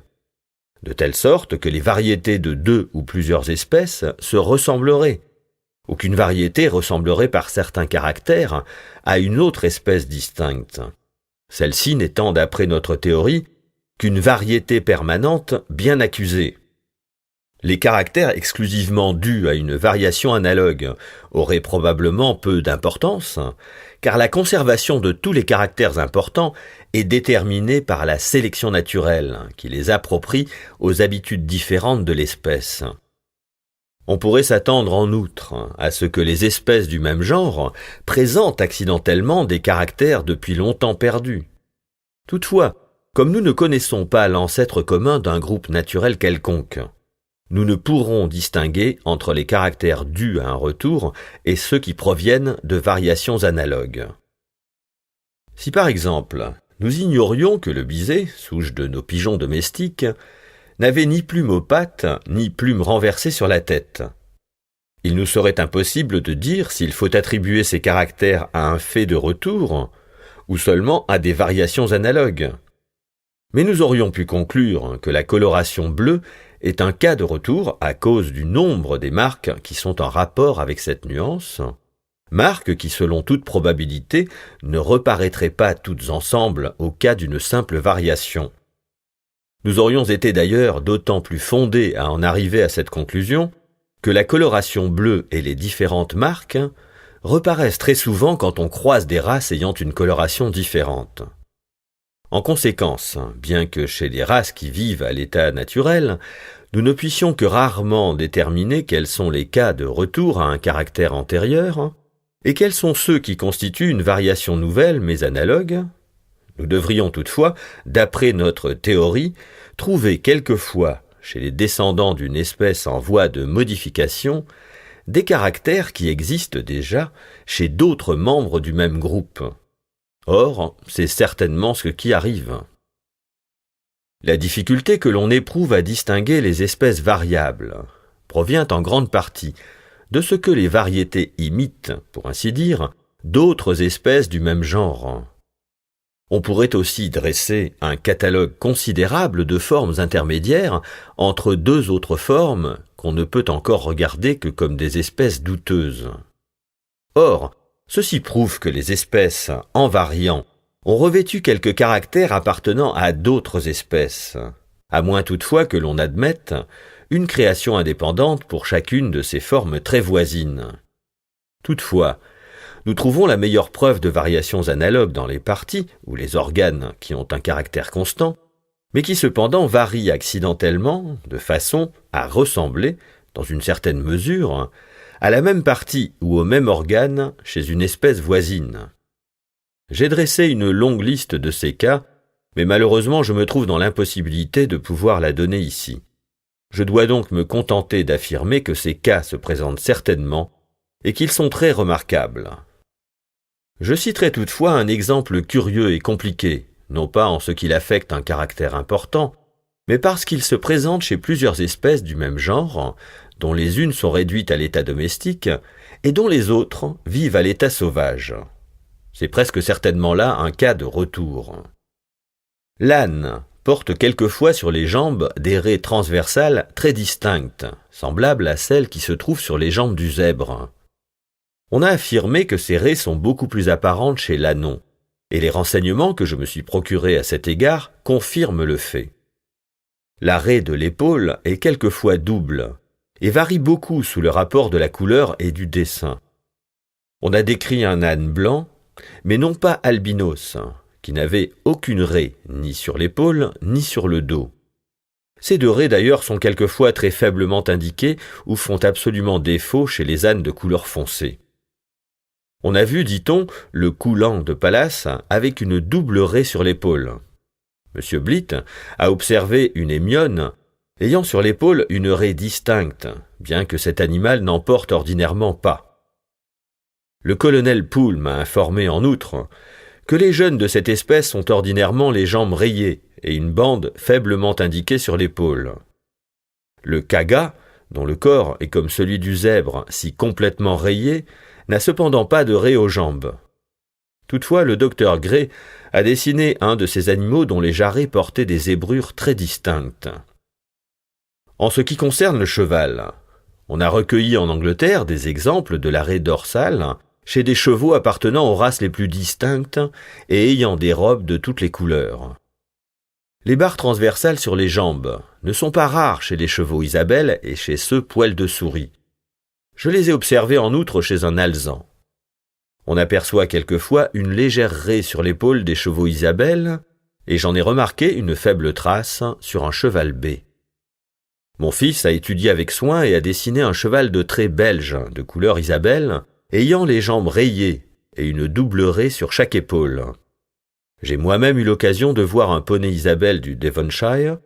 de telle sorte que les variétés de deux ou plusieurs espèces se ressembleraient, ou qu'une variété ressemblerait par certains caractères à une autre espèce distincte, celle-ci n'étant, d'après notre théorie, qu'une variété permanente bien accusée. Les caractères exclusivement dus à une variation analogue auraient probablement peu d'importance, car la conservation de tous les caractères importants est déterminée par la sélection naturelle, qui les approprie aux habitudes différentes de l'espèce. On pourrait s'attendre en outre à ce que les espèces du même genre présentent accidentellement des caractères depuis longtemps perdus. Toutefois, comme nous ne connaissons pas l'ancêtre commun d'un groupe naturel quelconque, nous ne pourrons distinguer entre les caractères dus à un retour et ceux qui proviennent de variations analogues. Si par exemple, nous ignorions que le biset, souche de nos pigeons domestiques, n'avait ni plume aux pattes, ni plume renversée sur la tête, il nous serait impossible de dire s'il faut attribuer ces caractères à un fait de retour ou seulement à des variations analogues. Mais nous aurions pu conclure que la coloration bleue est un cas de retour à cause du nombre des marques qui sont en rapport avec cette nuance, marques qui, selon toute probabilité, ne reparaîtraient pas toutes ensemble au cas d'une simple variation. Nous aurions été d'ailleurs d'autant plus fondés à en arriver à cette conclusion que la coloration bleue et les différentes marques reparaissent très souvent quand on croise des races ayant une coloration différente. En conséquence, bien que chez les races qui vivent à l'état naturel, nous ne puissions que rarement déterminer quels sont les cas de retour à un caractère antérieur et quels sont ceux qui constituent une variation nouvelle mais analogue, nous devrions toutefois, d'après notre théorie, trouver quelquefois, chez les descendants d'une espèce en voie de modification, des caractères qui existent déjà chez d'autres membres du même groupe. Or, c'est certainement ce qui arrive. La difficulté que l'on éprouve à distinguer les espèces variables provient en grande partie de ce que les variétés imitent, pour ainsi dire, d'autres espèces du même genre. On pourrait aussi dresser un catalogue considérable de formes intermédiaires entre deux autres formes qu'on ne peut encore regarder que comme des espèces douteuses. Or, ceci prouve que les espèces, en variant, ont revêtu quelques caractères appartenant à d'autres espèces, à moins toutefois que l'on admette une création indépendante pour chacune de ces formes très voisines. Toutefois, nous trouvons la meilleure preuve de variations analogues dans les parties ou les organes qui ont un caractère constant, mais qui cependant varient accidentellement de façon à ressembler, dans une certaine mesure, à la même partie ou au même organe chez une espèce voisine. J'ai dressé une longue liste de ces cas, mais malheureusement je me trouve dans l'impossibilité de pouvoir la donner ici. Je dois donc me contenter d'affirmer que ces cas se présentent certainement et qu'ils sont très remarquables. Je citerai toutefois un exemple curieux et compliqué, non pas en ce qu'il affecte un caractère important, mais parce qu'il se présente chez plusieurs espèces du même genre, dont les unes sont réduites à l'état domestique et dont les autres vivent à l'état sauvage. C'est presque certainement là un cas de retour. L'âne porte quelquefois sur les jambes des raies transversales très distinctes, semblables à celles qui se trouvent sur les jambes du zèbre. On a affirmé que ces raies sont beaucoup plus apparentes chez l'ânon, et les renseignements que je me suis procurés à cet égard confirment le fait. La raie de l'épaule est quelquefois double, et varie beaucoup sous le rapport de la couleur et du dessin. On a décrit un âne blanc, mais non pas albinos, qui n'avait aucune raie, ni sur l'épaule, ni sur le dos. Ces deux raies d'ailleurs sont quelquefois très faiblement indiquées ou font absolument défaut chez les ânes de couleur foncée. On a vu, dit-on, le coulant de Pallas avec une double raie sur l'épaule. M. Blitt a observé une émionne ayant sur l'épaule une raie distincte, bien que cet animal n'en porte ordinairement pas. Le colonel Poole m'a informé en outre que les jeunes de cette espèce ont ordinairement les jambes rayées et une bande faiblement indiquée sur l'épaule. Le kaga, dont le corps est comme celui du zèbre si complètement rayé, n'a cependant pas de raie aux jambes. Toutefois, le docteur Gray a dessiné un de ces animaux dont les jarrets portaient des zébrures très distinctes. En ce qui concerne le cheval, on a recueilli en Angleterre des exemples de la raie dorsale chez des chevaux appartenant aux races les plus distinctes et ayant des robes de toutes les couleurs. Les barres transversales sur les jambes ne sont pas rares chez les chevaux Isabelle et chez ceux poil de souris. Je les ai observés en outre chez un alezan. On aperçoit quelquefois une légère raie sur l'épaule des chevaux Isabelle, et j'en ai remarqué une faible trace sur un cheval bai. Mon fils a étudié avec soin et a dessiné un cheval de trait belge, de couleur Isabelle, ayant les jambes rayées et une double raie sur chaque épaule. J'ai moi-même eu l'occasion de voir un poney Isabelle du Devonshire,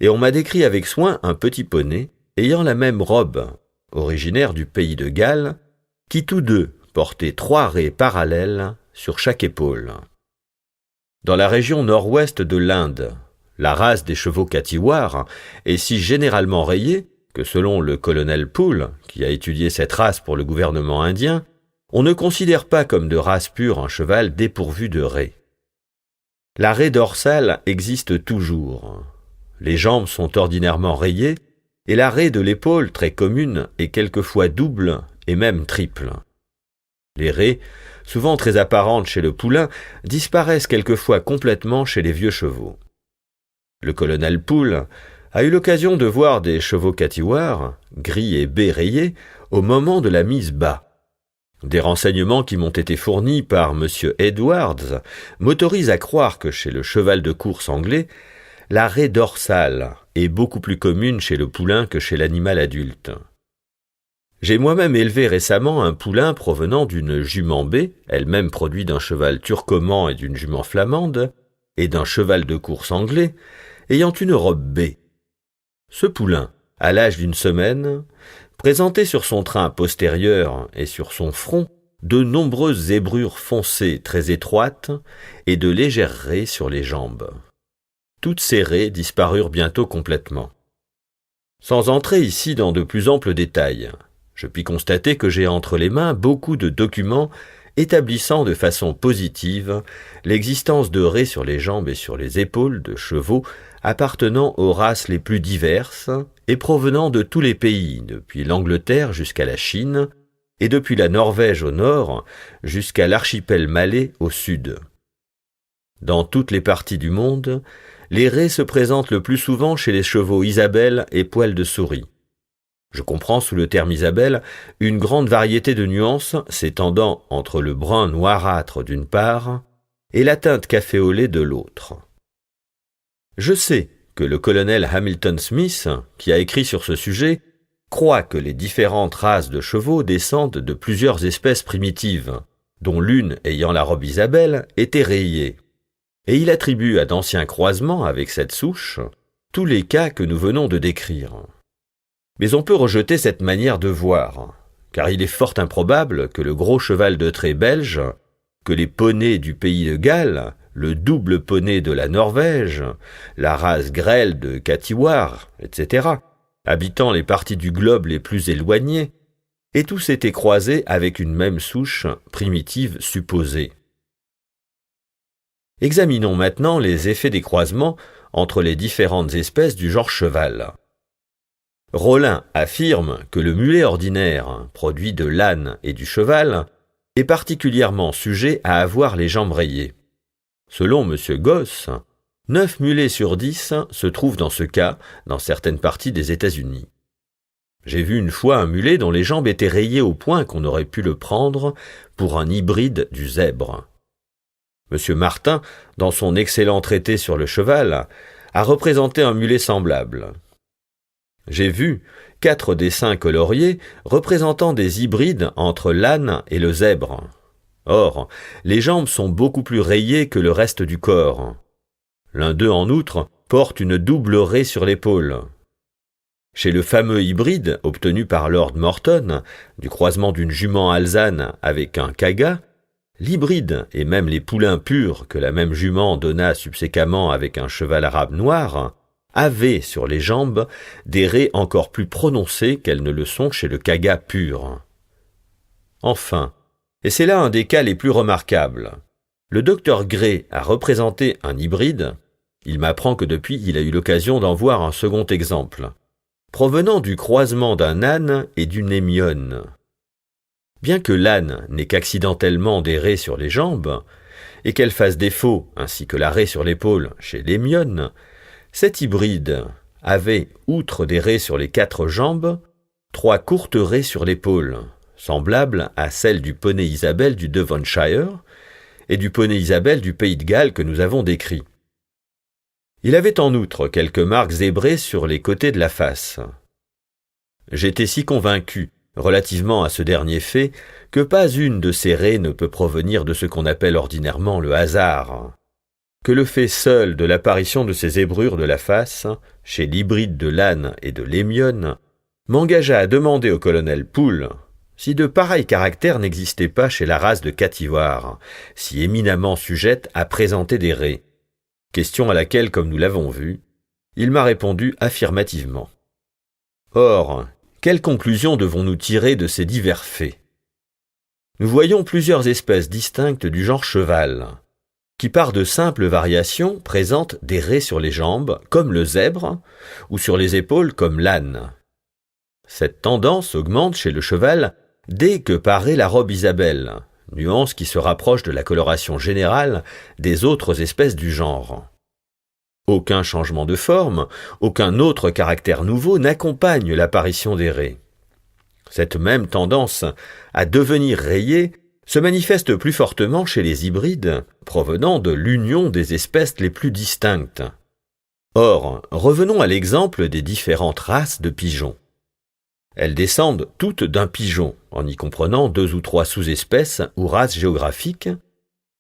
et on m'a décrit avec soin un petit poney ayant la même robe, originaire du pays de Galles, qui tous deux portaient 3 raies parallèles sur chaque épaule. Dans la région nord-ouest de l'Inde, la race des chevaux Kathiawar est si généralement rayée que selon le colonel Poole, qui a étudié cette race pour le gouvernement indien, on ne considère pas comme de race pure un cheval dépourvu de raies. La raie dorsale existe toujours. Les jambes sont ordinairement rayées, et la raie de l'épaule, très commune, est quelquefois double et même triple. Les raies, souvent très apparentes chez le poulain, disparaissent quelquefois complètement chez les vieux chevaux. Le colonel Poole a eu l'occasion de voir des chevaux Kathiawar, gris et bai rayés, au moment de la mise bas. Des renseignements qui m'ont été fournis par M. Edwards m'autorisent à croire que chez le cheval de course anglais, la raie dorsale est beaucoup plus commune chez le poulain que chez l'animal adulte. J'ai moi-même élevé récemment un poulain provenant d'une jument bai, elle-même produit d'un cheval turcoman et d'une jument flamande, et d'un cheval de course anglais, ayant une robe bai. Ce poulain, à l'âge d'une semaine, présentait sur son train postérieur et sur son front de nombreuses zébrures foncées très étroites et de légères raies sur les jambes. Toutes ces raies disparurent bientôt complètement. Sans entrer ici dans de plus amples détails, je puis constater que j'ai entre les mains beaucoup de documents établissant de façon positive l'existence de raies sur les jambes et sur les épaules de chevaux appartenant aux races les plus diverses et provenant de tous les pays, depuis l'Angleterre jusqu'à la Chine, et depuis la Norvège au nord jusqu'à l'archipel malais au sud. Dans toutes les parties du monde, les raies se présentent le plus souvent chez les chevaux Isabelle et poil de souris. Je comprends sous le terme Isabelle une grande variété de nuances s'étendant entre le brun noirâtre d'une part et la teinte café au lait de l'autre. Je sais que le colonel Hamilton Smith, qui a écrit sur ce sujet, croit que les différentes races de chevaux descendent de plusieurs espèces primitives, dont l'une ayant la robe Isabelle était rayée, et il attribue à d'anciens croisements avec cette souche tous les cas que nous venons de décrire. Mais on peut rejeter cette manière de voir, car il est fort improbable que le gros cheval de trait belge, que les poneys du pays de Galles, le double poney de la Norvège, la race grêle de Kathiawar, etc., habitant les parties du globe les plus éloignées, aient tous été croisés avec une même souche primitive supposée. Examinons maintenant les effets des croisements entre les différentes espèces du genre cheval. Rollin affirme que le mulet ordinaire, produit de l'âne et du cheval, est particulièrement sujet à avoir les jambes rayées. Selon M. Goss, 9 mulets sur 10 se trouvent dans ce cas dans certaines parties des États-Unis. J'ai vu une fois un mulet dont les jambes étaient rayées au point qu'on aurait pu le prendre pour un hybride du zèbre. M. Martin, dans son excellent traité sur le cheval, a représenté un mulet semblable. J'ai vu 4 dessins coloriés représentant des hybrides entre l'âne et le zèbre. Or, les jambes sont beaucoup plus rayées que le reste du corps. L'un d'eux, en outre, porte une double raie sur l'épaule. Chez le fameux hybride obtenu par Lord Morton, du croisement d'une jument alezane avec un kaga, l'hybride et même les poulains purs que la même jument donna subséquemment avec un cheval arabe noir, avaient sur les jambes des raies encore plus prononcées qu'elles ne le sont chez le kaga pur. Enfin, et c'est là un des cas les plus remarquables, le docteur Gray a représenté un hybride, il m'apprend que depuis il a eu l'occasion d'en voir un second exemple, provenant du croisement d'un âne et d'une émionne. Bien que l'âne n'ait qu'accidentellement des raies sur les jambes, et qu'elle fasse défaut, ainsi que la raie sur l'épaule chez l'émionne, cet hybride avait, outre des raies sur les 4 jambes, 3 courtes raies sur l'épaule, semblables à celles du poney Isabelle du Devonshire et du poney Isabelle du Pays de Galles que nous avons décrit. Il avait en outre quelques marques zébrées sur les côtés de la face. J'étais si convaincu, relativement à ce dernier fait, que pas une de ces raies ne peut provenir de ce qu'on appelle ordinairement le hasard, que le fait seul de l'apparition de ces zébrures de la face, chez l'hybride de l'âne et de l'émionne, m'engagea à demander au colonel Poole si de pareils caractères n'existaient pas chez la race de Kathiawar, si éminemment sujette à présenter des raies. Question à laquelle, comme nous l'avons vu, il m'a répondu affirmativement. Or, quelle conclusion devons-nous tirer de ces divers faits? Nous voyons plusieurs espèces distinctes du genre cheval, qui par de simples variations présentent des raies sur les jambes, comme le zèbre, ou sur les épaules, comme l'âne. Cette tendance augmente chez le cheval dès que paraît la robe Isabelle, nuance qui se rapproche de la coloration générale des autres espèces du genre. Aucun changement de forme, aucun autre caractère nouveau n'accompagne l'apparition des raies. Cette même tendance à devenir rayé se manifeste plus fortement chez les hybrides provenant de l'union des espèces les plus distinctes. Or, revenons à l'exemple des différentes races de pigeons. Elles descendent toutes d'un pigeon, en y comprenant 2 ou 3 sous-espèces ou races géographiques,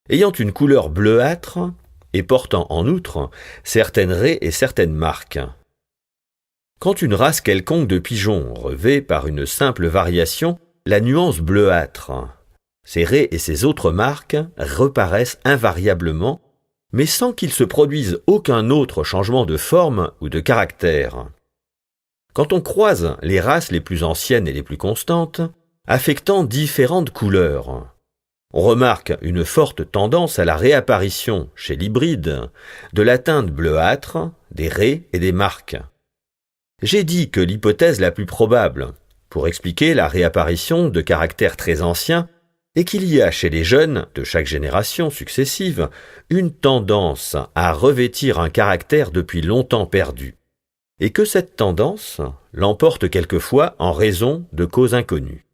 ayant une couleur bleuâtre et portant en outre certaines raies et certaines marques. Quand une race quelconque de pigeons revêt par une simple variation la nuance bleuâtre, ces raies et ces autres marques reparaissent invariablement, mais sans qu'il se produise aucun autre changement de forme ou de caractère. Quand on croise les races les plus anciennes et les plus constantes, affectant différentes couleurs, on remarque une forte tendance à la réapparition, chez l'hybride, de la teinte bleuâtre, des raies et des marques. J'ai dit que l'hypothèse la plus probable, pour expliquer la réapparition de caractères très anciens, est qu'il y a chez les jeunes de chaque génération successive une tendance à revêtir un caractère depuis longtemps perdu, et que cette tendance l'emporte quelquefois en raison de causes inconnues.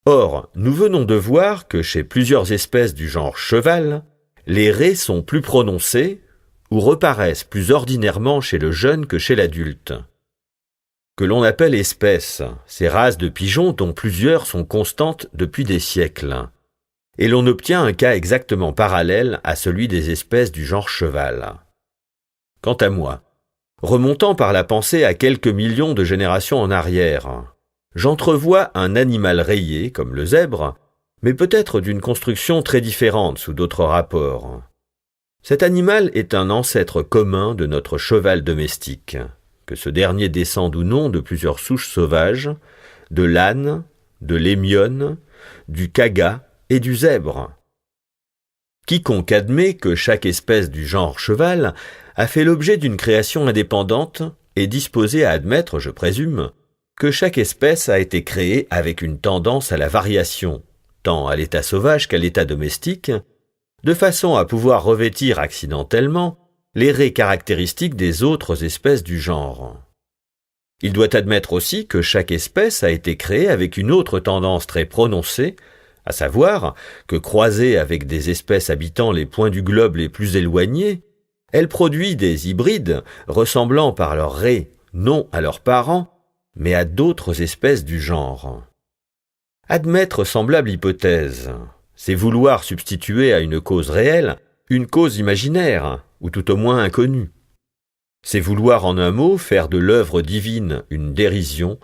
Or, nous venons de voir que chez plusieurs espèces du genre cheval, les raies sont plus prononcées ou reparaissent plus ordinairement chez le jeune que chez l'adulte. Que l'on appelle espèces, ces races de pigeons dont plusieurs sont constantes depuis des siècles, et l'on obtient un cas exactement parallèle à celui des espèces du genre cheval. Quant à moi, Remontant par la pensée à quelques millions de générations en arrière, j'entrevois un animal rayé, comme le zèbre, mais peut-être d'une construction très différente sous d'autres rapports. Cet animal est un ancêtre commun de notre cheval domestique, que ce dernier descende ou non de plusieurs souches sauvages, de l'âne, de l'émionne, du kaga et du zèbre. Quiconque admet que chaque espèce du genre cheval a fait l'objet d'une création indépendante est disposé à admettre, je présume, que chaque espèce a été créée avec une tendance à la variation, tant à l'état sauvage qu'à l'état domestique, de façon à pouvoir revêtir accidentellement les raies caractéristiques des autres espèces du genre. Il doit admettre aussi que chaque espèce a été créée avec une autre tendance très prononcée, à savoir que croisée avec des espèces habitant les points du globe les plus éloignés, elle produit des hybrides ressemblant par leurs raies non à leurs parents, mais à d'autres espèces du genre. Admettre semblable hypothèse, c'est vouloir substituer à une cause réelle une cause imaginaire, ou tout au moins inconnue. C'est vouloir en un mot faire de l'œuvre divine une dérision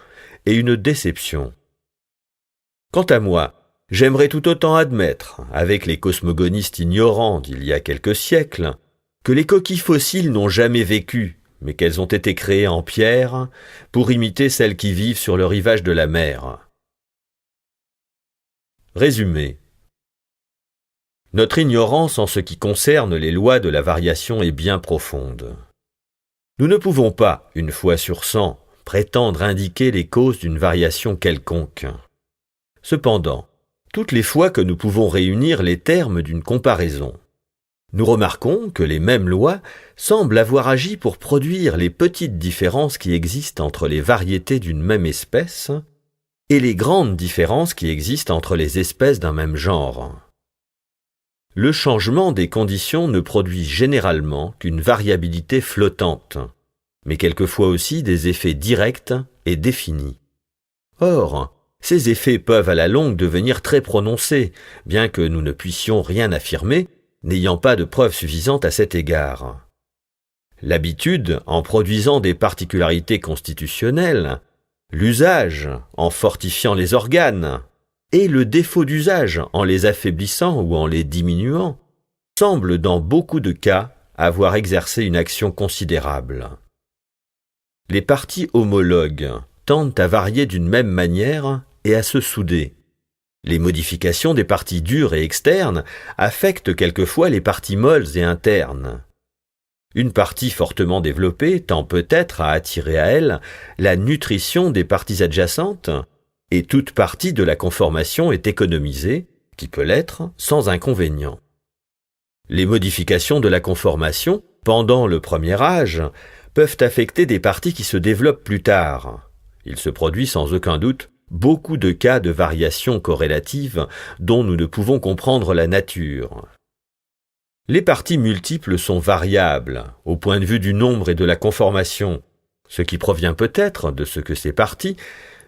et une déception. Quant à moi, j'aimerais tout autant admettre, avec les cosmogonistes ignorants d'il y a quelques siècles, que les coquilles fossiles n'ont jamais vécu, mais qu'elles ont été créées en pierre pour imiter celles qui vivent sur le rivage de la mer. Résumé. Notre ignorance en ce qui concerne les lois de la variation est bien profonde. Nous ne pouvons pas, une fois sur 100, prétendre indiquer les causes d'une variation quelconque. Cependant, toutes les fois que nous pouvons réunir les termes d'une comparaison, nous remarquons que les mêmes lois semblent avoir agi pour produire les petites différences qui existent entre les variétés d'une même espèce et les grandes différences qui existent entre les espèces d'un même genre. Le changement des conditions ne produit généralement qu'une variabilité flottante, mais quelquefois aussi des effets directs et définis. Or, ces effets peuvent à la longue devenir très prononcés, bien que nous ne puissions rien affirmer, n'ayant pas de preuves suffisantes à cet égard. L'habitude, en produisant des particularités constitutionnelles, l'usage, en fortifiant les organes, et le défaut d'usage, en les affaiblissant ou en les diminuant, semblent dans beaucoup de cas avoir exercé une action considérable. Les parties homologues tendent à varier d'une même manière et à se souder. Les modifications des parties dures et externes affectent quelquefois les parties molles et internes. Une partie fortement développée tend peut-être à attirer à elle la nutrition des parties adjacentes, et toute partie de la conformation est économisée, qui peut l'être, sans inconvénient. Les modifications de la conformation, pendant le premier âge, peuvent affecter des parties qui se développent plus tard. Il se produit sans aucun doute beaucoup de cas de variations corrélatives dont nous ne pouvons comprendre la nature. Les parties multiples sont variables au point de vue du nombre et de la conformation, ce qui provient peut-être de ce que ces parties,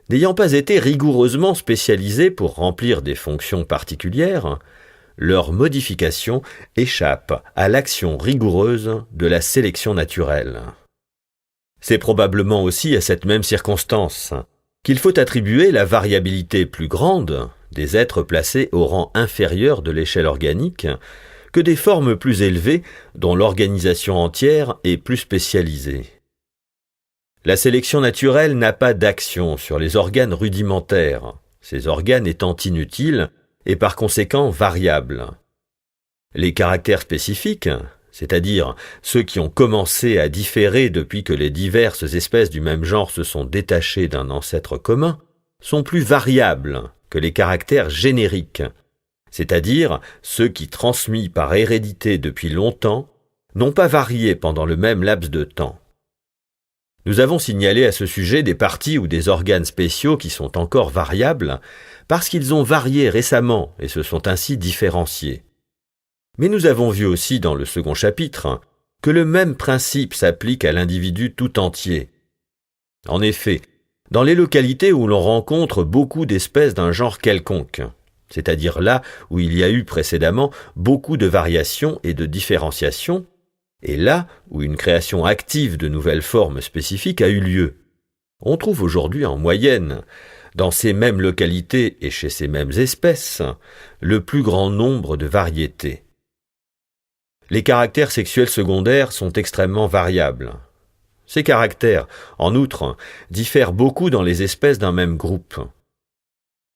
n'ayant pas été rigoureusement spécialisées pour remplir des fonctions particulières, leur modification échappe à l'action rigoureuse de la sélection naturelle. C'est probablement aussi à cette même circonstance qu'il faut attribuer la variabilité plus grande des êtres placés au rang inférieur de l'échelle organique que des formes plus élevées dont l'organisation entière est plus spécialisée. La sélection naturelle n'a pas d'action sur les organes rudimentaires, ces organes étant inutiles et par conséquent variables. Les caractères spécifiques, c'est-à-dire ceux qui ont commencé à différer depuis que les diverses espèces du même genre se sont détachées d'un ancêtre commun, sont plus variables que les caractères génériques, c'est-à-dire ceux qui, transmis par hérédité depuis longtemps, n'ont pas varié pendant le même laps de temps. Nous avons signalé à ce sujet des parties ou des organes spéciaux qui sont encore variables parce qu'ils ont varié récemment et se sont ainsi différenciés. Mais nous avons vu aussi dans le second chapitre que le même principe s'applique à l'individu tout entier. En effet, dans les localités où l'on rencontre beaucoup d'espèces d'un genre quelconque, c'est-à-dire là où il y a eu précédemment beaucoup de variations et de différenciations, et là où une création active de nouvelles formes spécifiques a eu lieu. On trouve aujourd'hui en moyenne, dans ces mêmes localités et chez ces mêmes espèces, le plus grand nombre de variétés. Les caractères sexuels secondaires sont extrêmement variables. Ces caractères, en outre, diffèrent beaucoup dans les espèces d'un même groupe.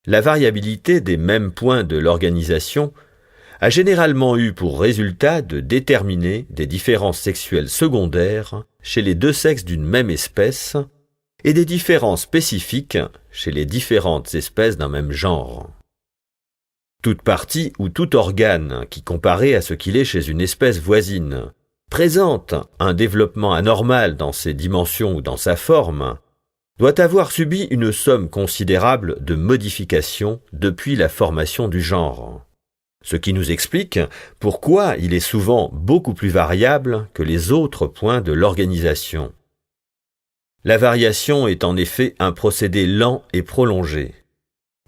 La variabilité des mêmes points de l'organisation a généralement eu pour résultat de déterminer des différences sexuelles secondaires chez les deux sexes d'une même espèce et des différences spécifiques chez les différentes espèces d'un même genre. Toute partie ou tout organe qui, comparé à ce qu'il est chez une espèce voisine, présente un développement anormal dans ses dimensions ou dans sa forme, doit avoir subi une somme considérable de modifications depuis la formation du genre. Ce qui nous explique pourquoi il est souvent beaucoup plus variable que les autres points de l'organisation. La variation est en effet un procédé lent et prolongé,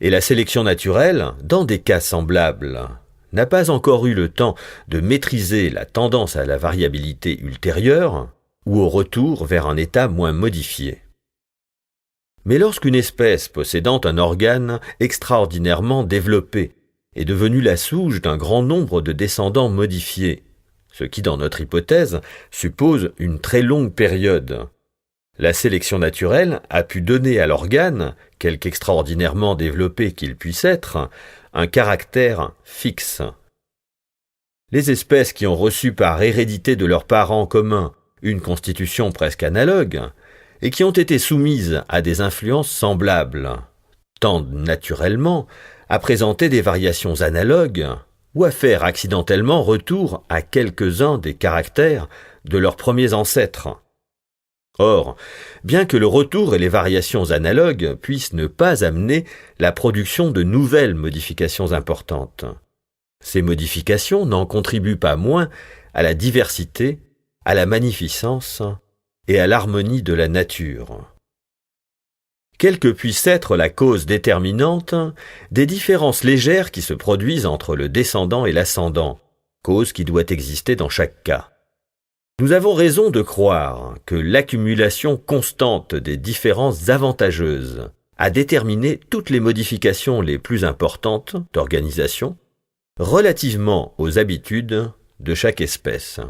et la sélection naturelle, dans des cas semblables, n'a pas encore eu le temps de maîtriser la tendance à la variabilité ultérieure ou au retour vers un état moins modifié. Mais lorsqu'une espèce possédant un organe extraordinairement développé est devenue la souche d'un grand nombre de descendants modifiés, ce qui, dans notre hypothèse, suppose une très longue période, la sélection naturelle a pu donner à l'organe, quelque extraordinairement développé qu'il puisse être, un caractère fixe. Les espèces qui ont reçu par hérédité de leurs parents communs une constitution presque analogue, et qui ont été soumises à des influences semblables, tendent naturellement à présenter des variations analogues ou à faire accidentellement retour à quelques-uns des caractères de leurs premiers ancêtres. Or, bien que le retour et les variations analogues puissent ne pas amener la production de nouvelles modifications importantes, ces modifications n'en contribuent pas moins à la diversité, à la magnificence et à l'harmonie de la nature. Quelle que puisse être la cause déterminante des différences légères qui se produisent entre le descendant et l'ascendant, cause qui doit exister dans chaque cas. Nous avons raison de croire que l'accumulation constante des différences avantageuses a déterminé toutes les modifications les plus importantes d'organisation relativement aux habitudes de chaque espèce.